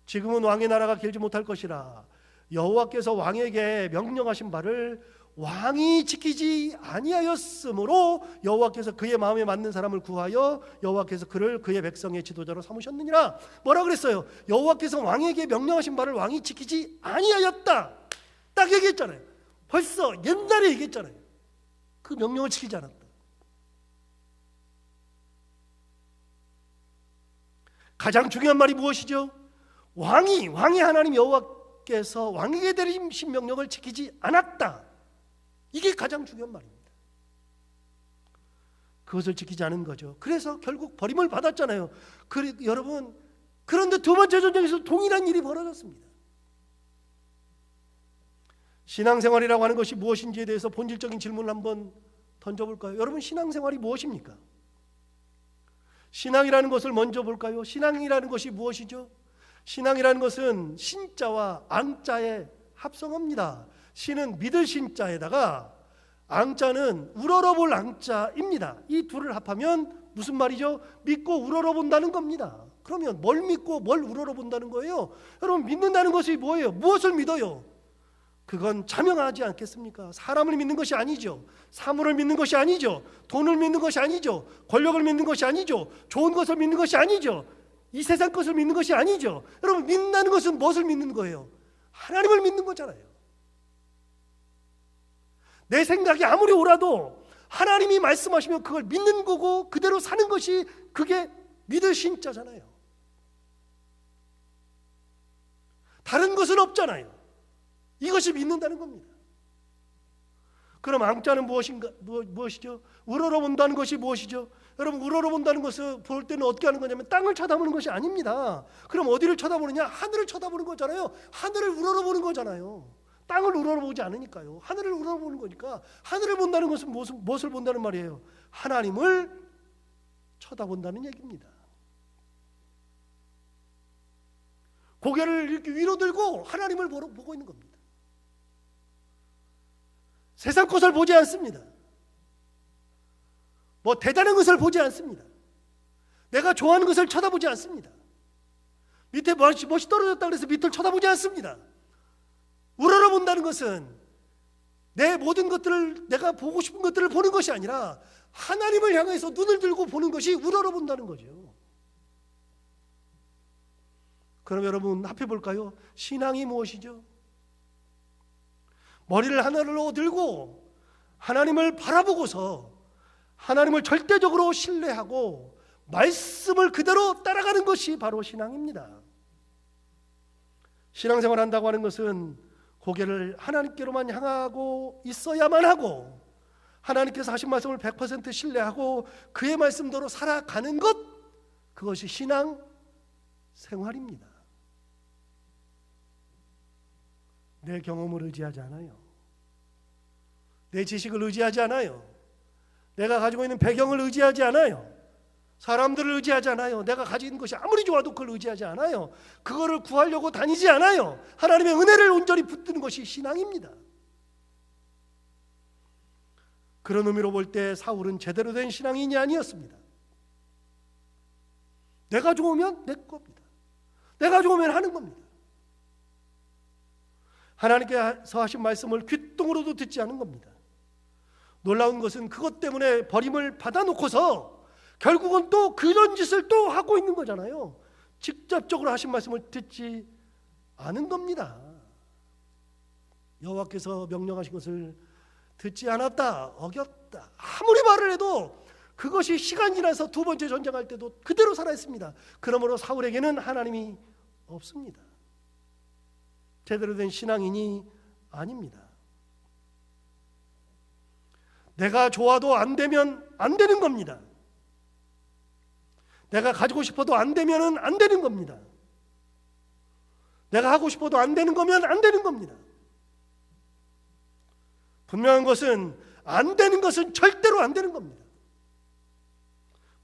지금은 왕의 나라가 길지 못할 것이라 여호와께서 왕에게 명령하신 바를 왕이 지키지 아니하였으므로 여호와께서 그의 마음에 맞는 사람을 구하여 여호와께서 그를 그의 백성의 지도자로 삼으셨느니라. 뭐라 그랬어요? 여호와께서 왕에게 명령하신 바를 왕이 지키지 아니하였다. 딱 얘기했잖아요. 벌써 옛날에 얘기했잖아요. 그 명령을 지키지 않았다. 가장 중요한 말이 무엇이죠? 왕이 하나님 여호와께서 왕에게 내리신 명령을 지키지 않았다. 이게 가장 중요한 말입니다. 그것을 지키지 않은 거죠. 그래서 결국 버림을 받았잖아요. 여러분, 그런데 두 번째 전쟁에서 동일한 일이 벌어졌습니다. 신앙생활이라고 하는 것이 무엇인지에 대해서 본질적인 질문을 한번 던져볼까요? 여러분, 신앙생활이 무엇입니까? 신앙이라는 것을 먼저 볼까요? 신앙이라는 것이 무엇이죠? 신앙이라는 것은 신자와 앙자의 합성어입니다. 신은 믿을 신자에다가 앙자는 우러러볼 앙자입니다. 이 둘을 합하면 무슨 말이죠? 믿고 우러러본다는 겁니다. 그러면 뭘 믿고 뭘 우러러본다는 거예요? 여러분, 믿는다는 것이 뭐예요? 무엇을 믿어요? 그건 자명하지 않겠습니까? 사람을 믿는 것이 아니죠. 사물을 믿는 것이 아니죠. 돈을 믿는 것이 아니죠. 권력을 믿는 것이 아니죠. 좋은 것을 믿는 것이 아니죠. 이 세상 것을 믿는 것이 아니죠. 여러분, 믿는다는 것은 무엇을 믿는 거예요? 하나님을 믿는 거잖아요. 내 생각이 아무리 옳아도 하나님이 말씀하시면 그걸 믿는 거고 그대로 사는 것이 그게 믿을 신자잖아요. 다른 것은 없잖아요. 이것이 믿는다는 겁니다. 그럼 앙자는 무엇이죠? 우러러본다는 것이 무엇이죠? 여러분, 우러러본다는 것을 볼 때는 어떻게 하는 거냐면 땅을 쳐다보는 것이 아닙니다. 그럼 어디를 쳐다보느냐? 하늘을 쳐다보는 거잖아요. 하늘을 우러러보는 거잖아요. 땅을 우러러보지 않으니까요. 하늘을 우러러보는 거니까 하늘을 본다는 것은 무엇을 본다는 말이에요? 하나님을 쳐다본다는 얘기입니다. 고개를 이렇게 위로 들고 하나님을 보고 있는 겁니다. 세상 것을 보지 않습니다. 뭐 대단한 것을 보지 않습니다. 내가 좋아하는 것을 쳐다보지 않습니다. 밑에 멋이 떨어졌다 그래서 밑을 쳐다보지 않습니다. 우러러본다는 것은 내 모든 것들을, 내가 보고 싶은 것들을 보는 것이 아니라 하나님을 향해서 눈을 들고 보는 것이 우러러본다는 거죠. 그럼 여러분, 합해볼까요? 신앙이 무엇이죠? 머리를 하늘로 들고 하나님을 바라보고서 하나님을 절대적으로 신뢰하고 말씀을 그대로 따라가는 것이 바로 신앙입니다. 신앙생활 한다고 하는 것은 고개를 하나님께로만 향하고 있어야만 하고 하나님께서 하신 말씀을 100% 신뢰하고 그의 말씀대로 살아가는 것, 그것이 신앙생활입니다. 내 경험을 의지하지 않아요. 내 지식을 의지하지 않아요. 내가 가지고 있는 배경을 의지하지 않아요. 사람들을 의지하지 않아요. 내가 가진 것이 아무리 좋아도 그걸 의지하지 않아요. 그거를 구하려고 다니지 않아요. 하나님의 은혜를 온전히 붙드는 것이 신앙입니다. 그런 의미로 볼 때 사울은 제대로 된 신앙인이 아니었습니다. 내가 좋으면 내 겁니다. 내가 좋으면 하는 겁니다. 하나님께서 하신 말씀을 귓등으로도 듣지 않은 겁니다. 놀라운 것은 그것 때문에 버림을 받아놓고서 결국은 또 그런 짓을 또 하고 있는 거잖아요. 직접적으로 하신 말씀을 듣지 않은 겁니다. 여호와께서 명령하신 것을 듣지 않았다, 어겼다. 아무리 말을 해도 그것이 시간 지나서 두 번째 전쟁할 때도 그대로 살아있습니다. 그러므로 사울에게는 하나님이 없습니다. 제대로 된 신앙인이 아닙니다. 내가 좋아도 안 되면 안 되는 겁니다. 내가 가지고 싶어도 안 되면 안 되는 겁니다. 내가 하고 싶어도 안 되는 거면 안 되는 겁니다. 분명한 것은 안 되는 것은 절대로 안 되는 겁니다.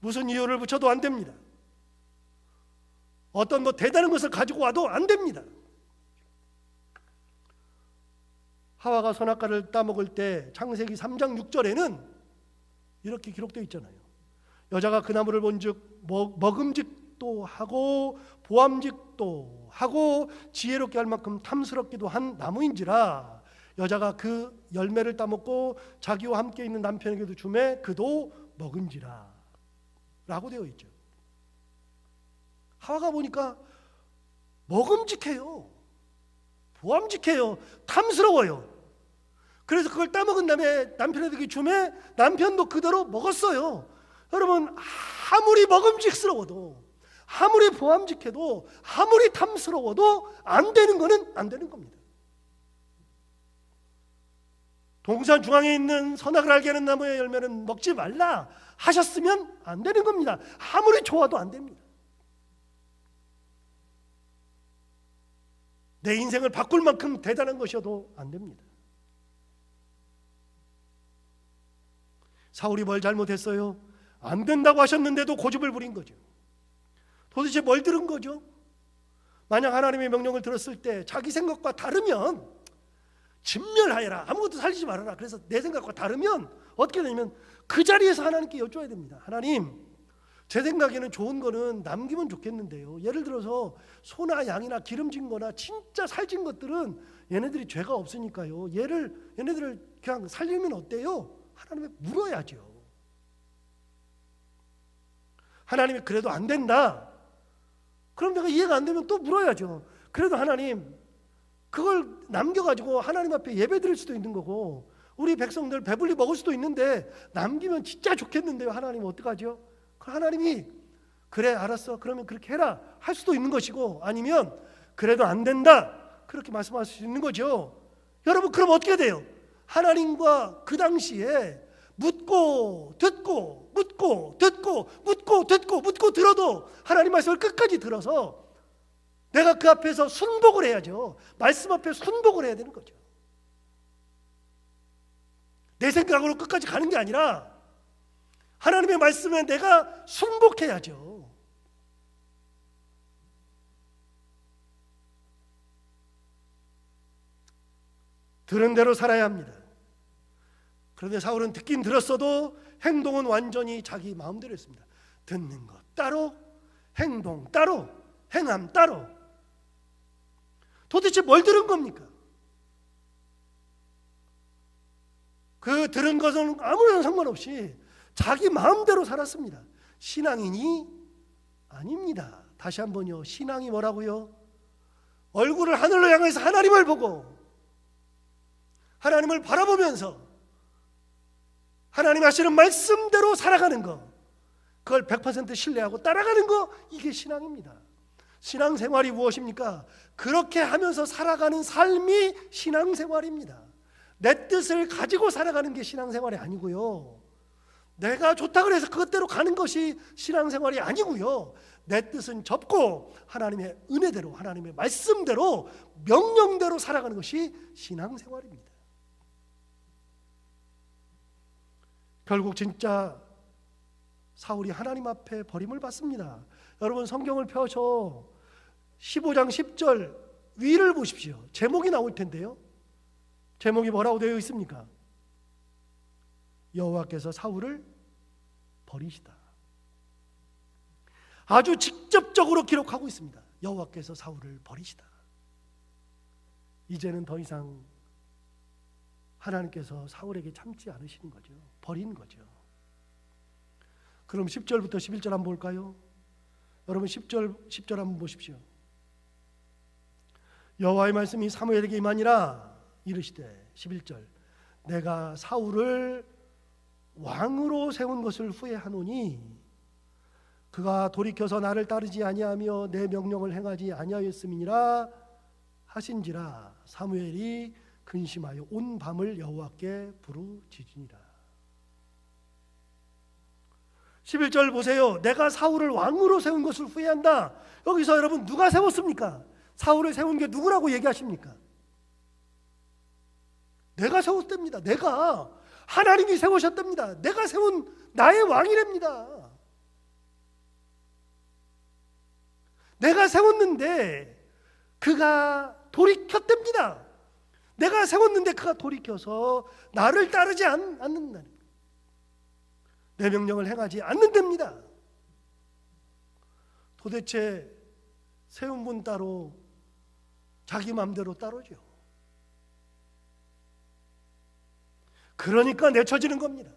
무슨 이유를 붙여도 안 됩니다. 어떤 대단한 것을 가지고 와도 안 됩니다. 하와가 선악과를 따먹을 때 창세기 3장 6절에는 이렇게 기록되어 있잖아요. 여자가 그 나무를 본즉 먹음직도 하고 보암직도 하고 지혜롭게 할 만큼 탐스럽기도 한 나무인지라 여자가 그 열매를 따먹고 자기와 함께 있는 남편에게도 주매 그도 먹은지라 라고 되어 있죠. 하와가 보니까 먹음직해요. 보암직해요. 탐스러워요. 그래서 그걸 따먹은 다음에 남편에게 주매 남편도 그대로 먹었어요. 여러분, 아무리 먹음직스러워도 아무리 보암직해도 아무리 탐스러워도 안 되는 거는 안 되는 겁니다. 동산 중앙에 있는 선악을 알게 하는 나무의 열매는 먹지 말라 하셨으면 안 되는 겁니다. 아무리 좋아도 안 됩니다. 내 인생을 바꿀 만큼 대단한 것이어도 안 됩니다. 사울이 뭘 잘못했어요? 안 된다고 하셨는데도 고집을 부린 거죠. 도대체 뭘 들은 거죠? 만약 하나님의 명령을 들었을 때 자기 생각과 다르면 진멸하여라, 아무것도 살리지 말아라. 그래서 내 생각과 다르면 어떻게 되냐면 그 자리에서 하나님께 여쭤야 됩니다. 하나님, 제 생각에는 좋은 거는 남기면 좋겠는데요. 예를 들어서 소나 양이나 기름진 거나 진짜 살찐 것들은 얘네들이 죄가 없으니까요. 얘네들을 그냥 살리면 어때요? 하나님께 물어야죠. 하나님이 그래도 안 된다. 그럼 내가 이해가 안 되면 또 물어야죠. 그래도 하나님, 그걸 남겨가지고 하나님 앞에 예배 드릴 수도 있는 거고 우리 백성들 배불리 먹을 수도 있는데 남기면 진짜 좋겠는데요. 하나님 어떡하죠? 하나님이 그래 알았어 그러면 그렇게 해라 할 수도 있는 것이고 아니면 그래도 안 된다 그렇게 말씀할 수 있는 거죠. 여러분, 그럼 어떻게 돼요? 하나님과 그 당시에 묻고 듣고 묻고 듣고 묻고 듣고 묻고 들어도 하나님 말씀을 끝까지 들어서 내가 그 앞에서 순복을 해야죠. 말씀 앞에 순복을 해야 되는 거죠. 내 생각으로 끝까지 가는 게 아니라 하나님의 말씀에 내가 순복해야죠. 들은 대로 살아야 합니다. 그런데 사울은 듣긴 들었어도 행동은 완전히 자기 마음대로 했습니다. 듣는 것 따로, 행동 따로, 행함 따로. 도대체 뭘 들은 겁니까? 그 들은 것은 아무런 상관없이 자기 마음대로 살았습니다. 신앙인이 아닙니다. 다시 한번요. 신앙이 뭐라고요? 얼굴을 하늘로 향해서 하나님을 보고 하나님을 바라보면서 하나님 하시는 말씀대로 살아가는 거, 그걸 100% 신뢰하고 따라가는 거, 이게 신앙입니다. 신앙생활이 무엇입니까? 그렇게 하면서 살아가는 삶이 신앙생활입니다. 내 뜻을 가지고 살아가는 게 신앙생활이 아니고요. 내가 좋다고 해서 그것대로 가는 것이 신앙생활이 아니고요. 내 뜻은 접고 하나님의 은혜대로, 하나님의 말씀대로, 명령대로 살아가는 것이 신앙생활입니다. 결국 진짜 사울이 하나님 앞에 버림을 받습니다. 여러분, 성경을 펴서 15장 10절 위를 보십시오. 제목이 나올 텐데요. 제목이 뭐라고 되어 있습니까? 여호와께서 사울을 버리시다. 아주 직접적으로 기록하고 있습니다. 여호와께서 사울을 버리시다. 이제는 더 이상 하나님께서 사울에게 참지 않으시는 거죠. 버린 거죠. 그럼 10절부터 11절 한번 볼까요? 여러분 10절 한번 보십시오. 여호와의 말씀이 사무엘에게 임하니라 이르시되 11절 내가 사울을 왕으로 세운 것을 후회하노니 그가 돌이켜서 나를 따르지 아니하며 내 명령을 행하지 아니하였음이니라 하신지라 사무엘이 근심하여 온 밤을 여호와께 부르짖으니라. 11절 보세요. 내가 사울을 왕으로 세운 것을 후회한다. 여기서 여러분 누가 세웠습니까? 사울을 세운 게 누구라고 얘기하십니까? 내가 세웠답니다. 내가 하나님이 세우셨답니다. 내가 세운 나의 왕이랍니다. 내가 세웠는데 그가 돌이켰답니다. 내가 세웠는데 그가 돌이켜서 나를 따르지 않는다. 내 명령을 행하지 않는답니다. 도대체 세운 분 따로 자기 마음대로 따르죠. 그러니까 내쳐지는 겁니다.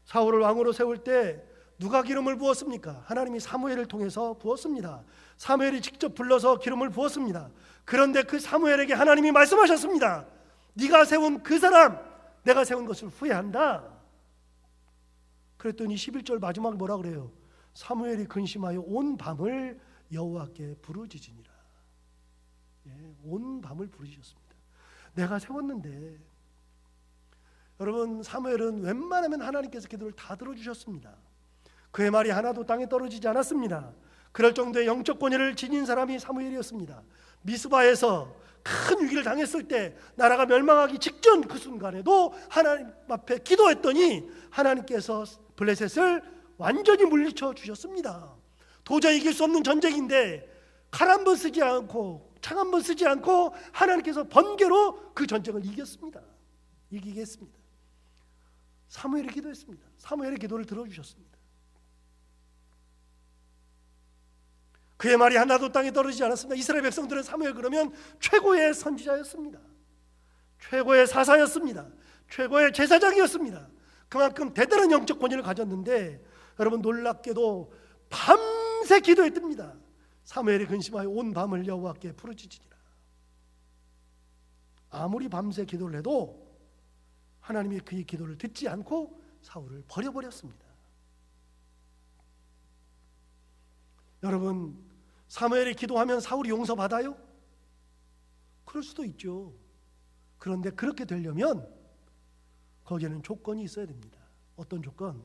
사울을 왕으로 세울 때 누가 기름을 부었습니까? 하나님이 사무엘을 통해서 부었습니다. 사무엘이 직접 불러서 기름을 부었습니다. 그런데 그 사무엘에게 하나님이 말씀하셨습니다. 네가 세운 그 사람 내가 세운 것을 후회한다. 그랬더니 11절 마지막 뭐라 그래요? 사무엘이 근심하여 온 밤을 여호와께 부르짖으니라. 온 밤을 부르짖었습니다. 내가 세웠는데 여러분 사무엘은 웬만하면 하나님께서 기도를 다 들어주셨습니다. 그의 말이 하나도 땅에 떨어지지 않았습니다. 그럴 정도의 영적 권위를 지닌 사람이 사무엘이었습니다. 미스바에서 큰 위기를 당했을 때 나라가 멸망하기 직전 그 순간에도 하나님 앞에 기도했더니 하나님께서 블레셋을 완전히 물리쳐 주셨습니다. 도저히 이길 수 없는 전쟁인데 칼 한 번 쓰지 않고 창 한 번 쓰지 않고 하나님께서 번개로 그 전쟁을 이겼습니다. 이기게 했습니다. 사무엘이 기도했습니다. 사무엘의 기도를 들어주셨습니다. 그의 말이 하나도 땅에 떨어지지 않았습니다. 이스라엘 백성들은 사무엘 그러면 최고의 선지자였습니다. 최고의 사사였습니다. 최고의 제사장이었습니다. 그만큼 대단한 영적 권위를 가졌는데 여러분 놀랍게도 밤새 기도했답니다. 사무엘이 근심하여 온 밤을 여호와께 부르짖으니라. 아무리 밤새 기도를 해도 하나님이 그의 기도를 듣지 않고 사울을 버려버렸습니다. 여러분 사무엘이 기도하면 사울이 용서받아요? 그럴 수도 있죠. 그런데 그렇게 되려면 거기에는 조건이 있어야 됩니다. 어떤 조건?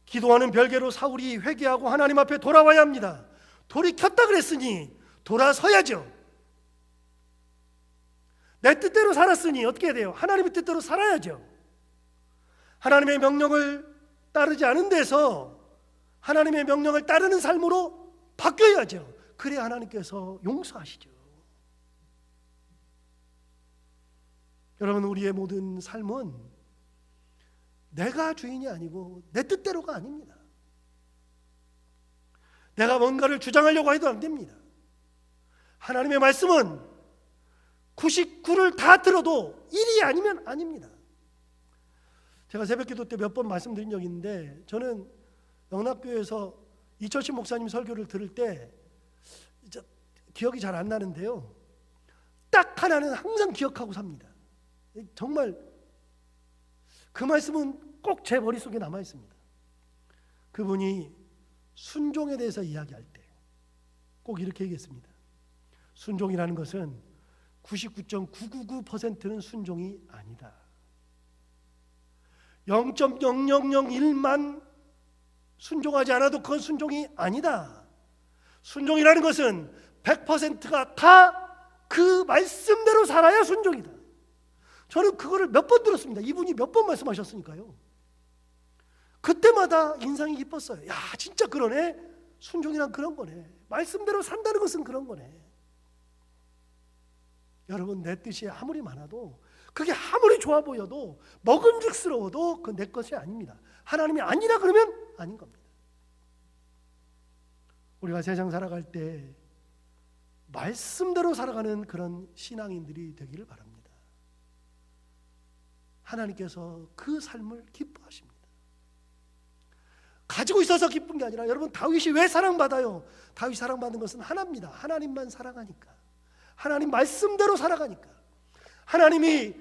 기도하는 별개로 사울이 회개하고 하나님 앞에 돌아와야 합니다. 돌이켰다 그랬으니 돌아서야죠. 내 뜻대로 살았으니 어떻게 해야 돼요? 하나님의 뜻대로 살아야죠. 하나님의 명령을 따르지 않은 데서 하나님의 명령을 따르는 삶으로 바뀌어야죠. 그래야 하나님께서 용서하시죠. 여러분 우리의 모든 삶은 내가 주인이 아니고 내 뜻대로가 아닙니다. 내가 뭔가를 주장하려고 해도 안 됩니다. 하나님의 말씀은 99를 다 들어도 1이 아니면 아닙니다. 제가 새벽기도 때 몇 번 말씀드린 적이 있는데 저는 영락교회에서 이철신 목사님 설교를 들을 때 기억이 잘 안 나는데요. 딱 하나는 항상 기억하고 삽니다. 정말 그 말씀은 꼭 제 머릿속에 남아 있습니다. 그분이 순종에 대해서 이야기할 때 꼭 이렇게 얘기했습니다. 순종이라는 것은 99.999%는 순종이 아니다. 0.0001만 순종하지 않아도 그건 순종이 아니다. 순종이라는 것은 100%가 다 그 말씀대로 살아야 순종이다. 저는 그거를 몇 번 들었습니다. 이분이 몇 번 말씀하셨으니까요. 그때마다 인상이 깊었어요. 야 진짜 그러네. 순종이란 그런 거네. 말씀대로 산다는 것은 그런 거네. 여러분 내 뜻이 아무리 많아도 그게 아무리 좋아 보여도 먹음직스러워도 그건 내 것이 아닙니다. 하나님이 아니라 그러면 아닌 겁니다. 우리가 세상 살아갈 때 말씀대로 살아가는 그런 신앙인들이 되기를 바랍니다. 하나님께서 그 삶을 기뻐하십니다. 가지고 있어서 기쁜 게 아니라, 여러분 다윗이 왜 사랑받아요? 다윗이 사랑받는 것은 하나입니다. 하나님만 사랑하니까, 하나님 말씀대로 살아가니까. 하나님이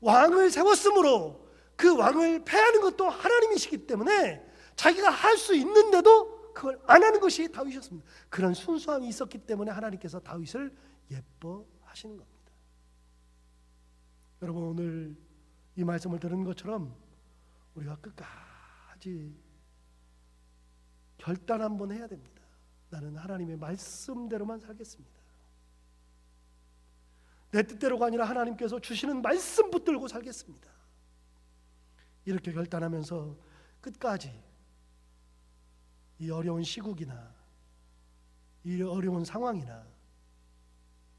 왕을 세웠으므로 그 왕을 패하는 것도 하나님이시기 때문에 자기가 할 수 있는데도 그걸 안 하는 것이 다윗이었습니다. 그런 순수함이 있었기 때문에 하나님께서 다윗을 예뻐하시는 겁니다. 여러분, 오늘 이 말씀을 들은 것처럼 우리가 끝까지 결단 한번 해야 됩니다. 나는 하나님의 말씀대로만 살겠습니다. 내 뜻대로가 아니라 하나님께서 주시는 말씀 붙들고 살겠습니다. 이렇게 결단하면서 끝까지 이 어려운 시국이나 이 어려운 상황이나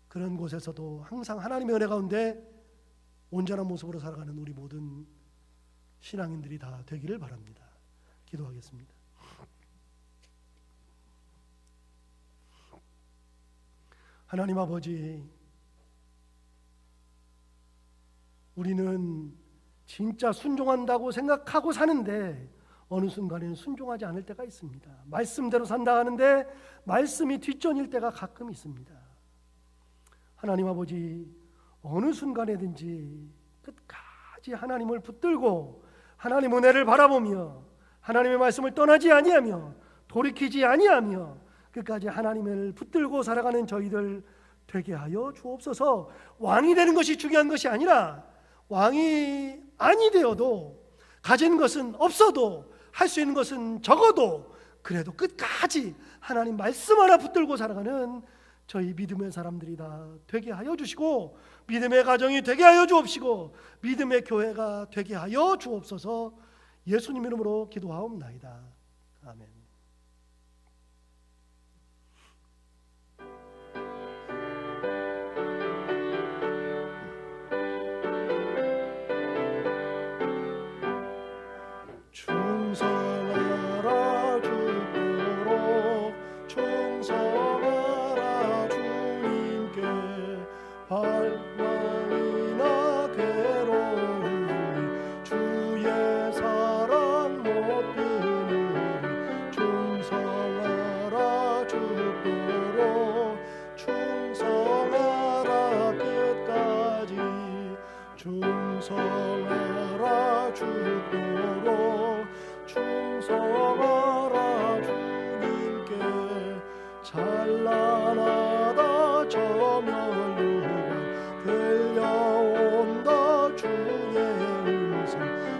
그런 곳에서도 항상 하나님의 은혜 가운데 온전한 모습으로 살아가는 우리 모든 신앙인들이 다 되기를 바랍니다. 기도하겠습니다. 하나님 아버지, 우리는 진짜 순종한다고 생각하고 사는데 어느 순간에는 순종하지 않을 때가 있습니다. 말씀대로 산다 하는데 말씀이 뒷전일 때가 가끔 있습니다. 하나님 아버지, 어느 순간에든지 끝까지 하나님을 붙들고 하나님 은혜를 바라보며 하나님의 말씀을 떠나지 아니하며 돌이키지 아니하며 끝까지 하나님을 붙들고 살아가는 저희들 되게 하여 주옵소서. 왕이 되는 것이 중요한 것이 아니라, 왕이 아니 되어도 가진 것은 없어도 할 수 있는 것은 적어도 그래도 끝까지 하나님 말씀 하나 붙들고 살아가는 저희 믿음의 사람들이 다 되게 하여 주시고, 믿음의 가정이 되게 하여 주옵시고, 믿음의 교회가 되게 하여 주옵소서. 예수님 이름으로 기도하옵나이다. 아멘. 충성하라 주도록 충성하라 주님께 발망이나 괴로우니 주의 사랑 못 끊으리. 충성하라 주도록 충성하라 끝까지 충성하라 주도록 충성하라 주님께 찬란하다 저 멸류관 들려온다 주의 음성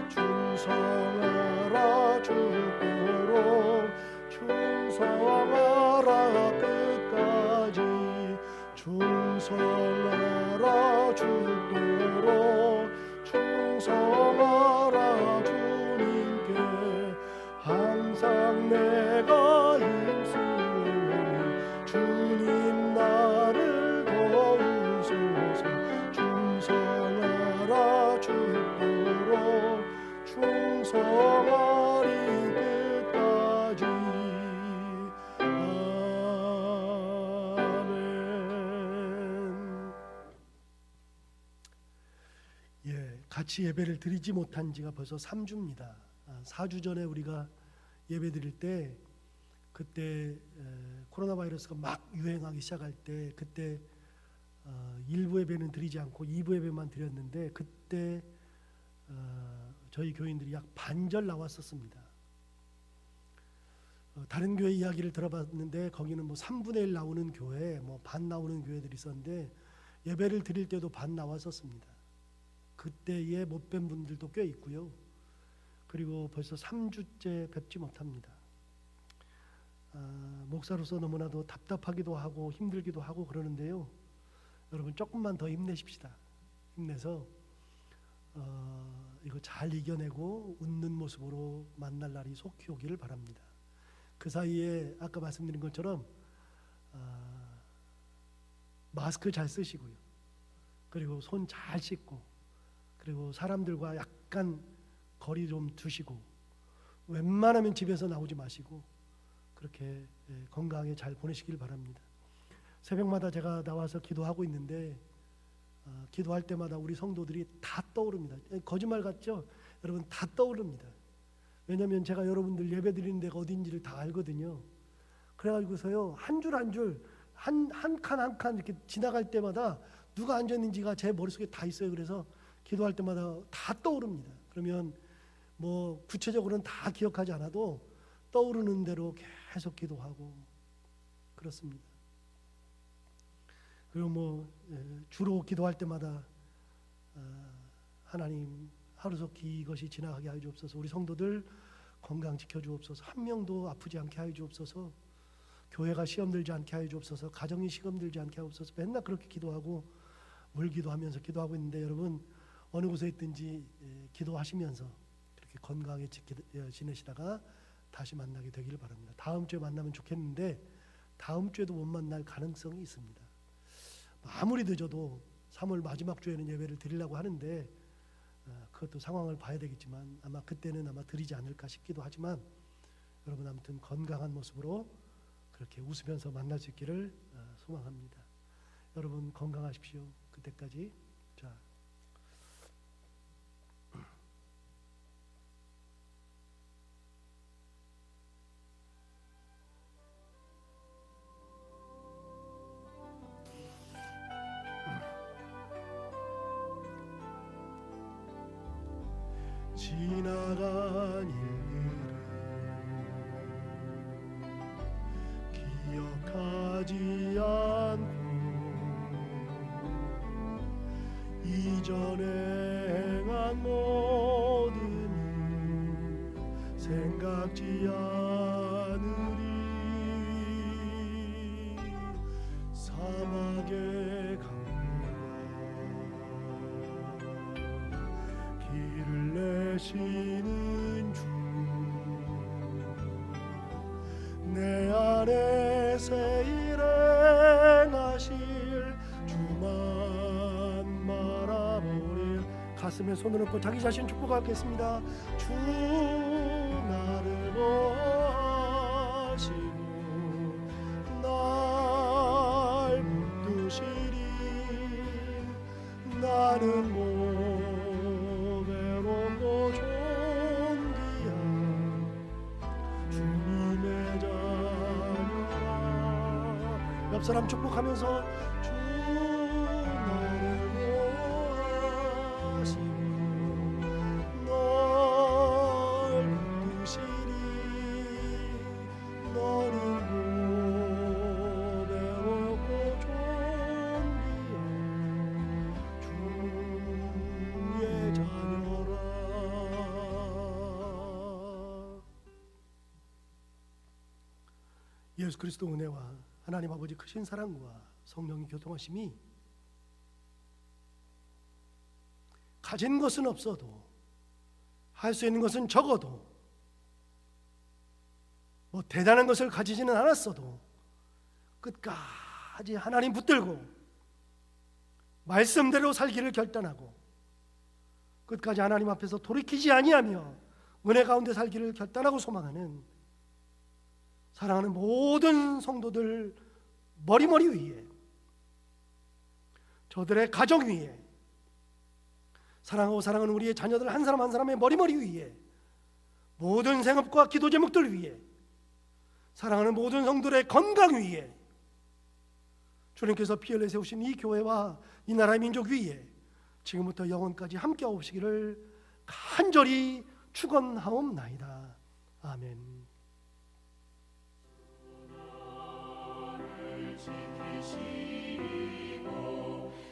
충성하라 주도록 충성하라 끝까지 충성하라 주도록 충성하라 주님께 항상 내가 힘쓰오니 주님 나를 도우소서. 충성하라 주도록 충성하리 끝까지. 아멘. 같이 예배를 드리지 못한 지가 벌써 3주입니다. 4주 전에 우리가 예배 드릴 때, 그때 코로나 바이러스가 막 유행하기 시작할 때, 그때 1부 예배는 드리지 않고 2부 예배만 드렸는데, 그때 저희 교인들이 약 반절 나왔었습니다. 다른 교회 이야기를 들어봤는데 거기는 뭐 3분의 1 나오는 교회, 뭐 반 나오는 교회들이 있었는데 예배를 드릴 때도 반 나왔었습니다. 그때에 못 뵌 분들도 꽤 있고요. 그리고 벌써 3주째 뵙지 못합니다. 목사로서 너무나도 답답하기도 하고 힘들기도 하고 그러는데요. 여러분 조금만 더 힘내십시다. 힘내서 이거 잘 이겨내고 웃는 모습으로 만날 날이 속히 오기를 바랍니다. 그 사이에 아까 말씀드린 것처럼 마스크 잘 쓰시고요. 그리고 손 잘 씻고, 그리고 사람들과 약간 거리 좀 두시고, 웬만하면 집에서 나오지 마시고, 그렇게 건강하게 잘 보내시길 바랍니다. 새벽마다 제가 나와서 기도하고 있는데 기도할 때마다 우리 성도들이 다 떠오릅니다. 거짓말 같죠? 여러분 다 떠오릅니다. 왜냐하면 제가 여러분들 예배 드리는 데가 어딘지를 다 알거든요. 그래가지고서요 한 줄 한 줄 한 칸 한 칸 이렇게 지나갈 때마다 누가 앉았는지가 제 머릿속에 다 있어요. 그래서 기도할 때마다 다 떠오릅니다. 그러면 뭐 구체적으로는 다 기억하지 않아도 떠오르는 대로 계속 기도하고 그렇습니다. 그리고 뭐 주로 기도할 때마다 하나님 하루속히 이것이 지나가게 하여 주옵소서. 우리 성도들 건강 지켜 주옵소서. 한 명도 아프지 않게 하여 주옵소서. 교회가 시험 들지 않게 하여 주옵소서. 가정이 시험 들지 않게 하옵소서. 맨날 그렇게 기도하고 물기도하면서 기도하고 있는데 여러분 어느 곳에 있든지 기도하시면서 그렇게 건강하게 지내시다가 다시 만나게 되기를 바랍니다. 다음 주에 만나면 좋겠는데 다음 주에도 못 만날 가능성이 있습니다. 아무리 늦어도 3월 마지막 주에는 예배를 드리려고 하는데 그것도 상황을 봐야 되겠지만 아마 그때는 아마 드리지 않을까 싶기도 하지만 여러분 아무튼 건강한 모습으로 그렇게 웃으면서 만날 수 있기를 소망합니다. 여러분 건강하십시오. 그때까지. 자. 지나간 일들을 기억하지 않고 이전에 행한 모든 일 생각지 않으리. 사막의 강물과 길을 내시는 주 내 안에 새 일행하실 주만 바라보리. 가슴에 손을 얹고 자기 자신 축복하겠습니다. 주 나를 보시고 날 붙드시리. 나는 모배롭고 존귀한 주님의 자녀라. 옆 사람 축복하면서 주 나를 보시고 널 붙드시리. 너는 모배롭고 존귀한 주의 자녀라. 예수 그리스도 은혜와 하나님 아버지 크신 사랑과 성령의 교통하심이 가진 것은 없어도 할 수 있는 것은 적어도 뭐 대단한 것을 가지지는 않았어도 끝까지 하나님 붙들고 말씀대로 살기를 결단하고 끝까지 하나님 앞에서 돌이키지 아니하며 은혜 가운데 살기를 결단하고 소망하는 사랑하는 모든 성도들 머리머리 위에 저들의 가정 위에 사랑하고 사랑하는 우리의 자녀들 한 사람 한 사람의 머리머리 위에 모든 생업과 기도 제목들 위에 사랑하는 모든 성도들의 건강 위에 주님께서 피 흘려 세우신 이 교회와 이 나라의 민족 위에 지금부터 영원까지 함께 오시기를 간절히 축원하옵나이다. 아멘. 지키시고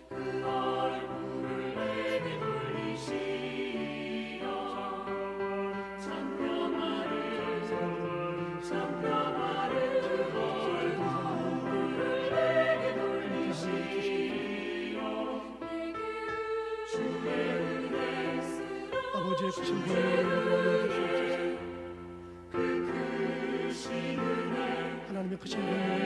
그 얼굴을 내게 돌리시어 찬평하를 얼굴을 내게 돌리시어 주의 은혜 아버지의 크신 분을 그 크신 은혜 하나님의 크신 분을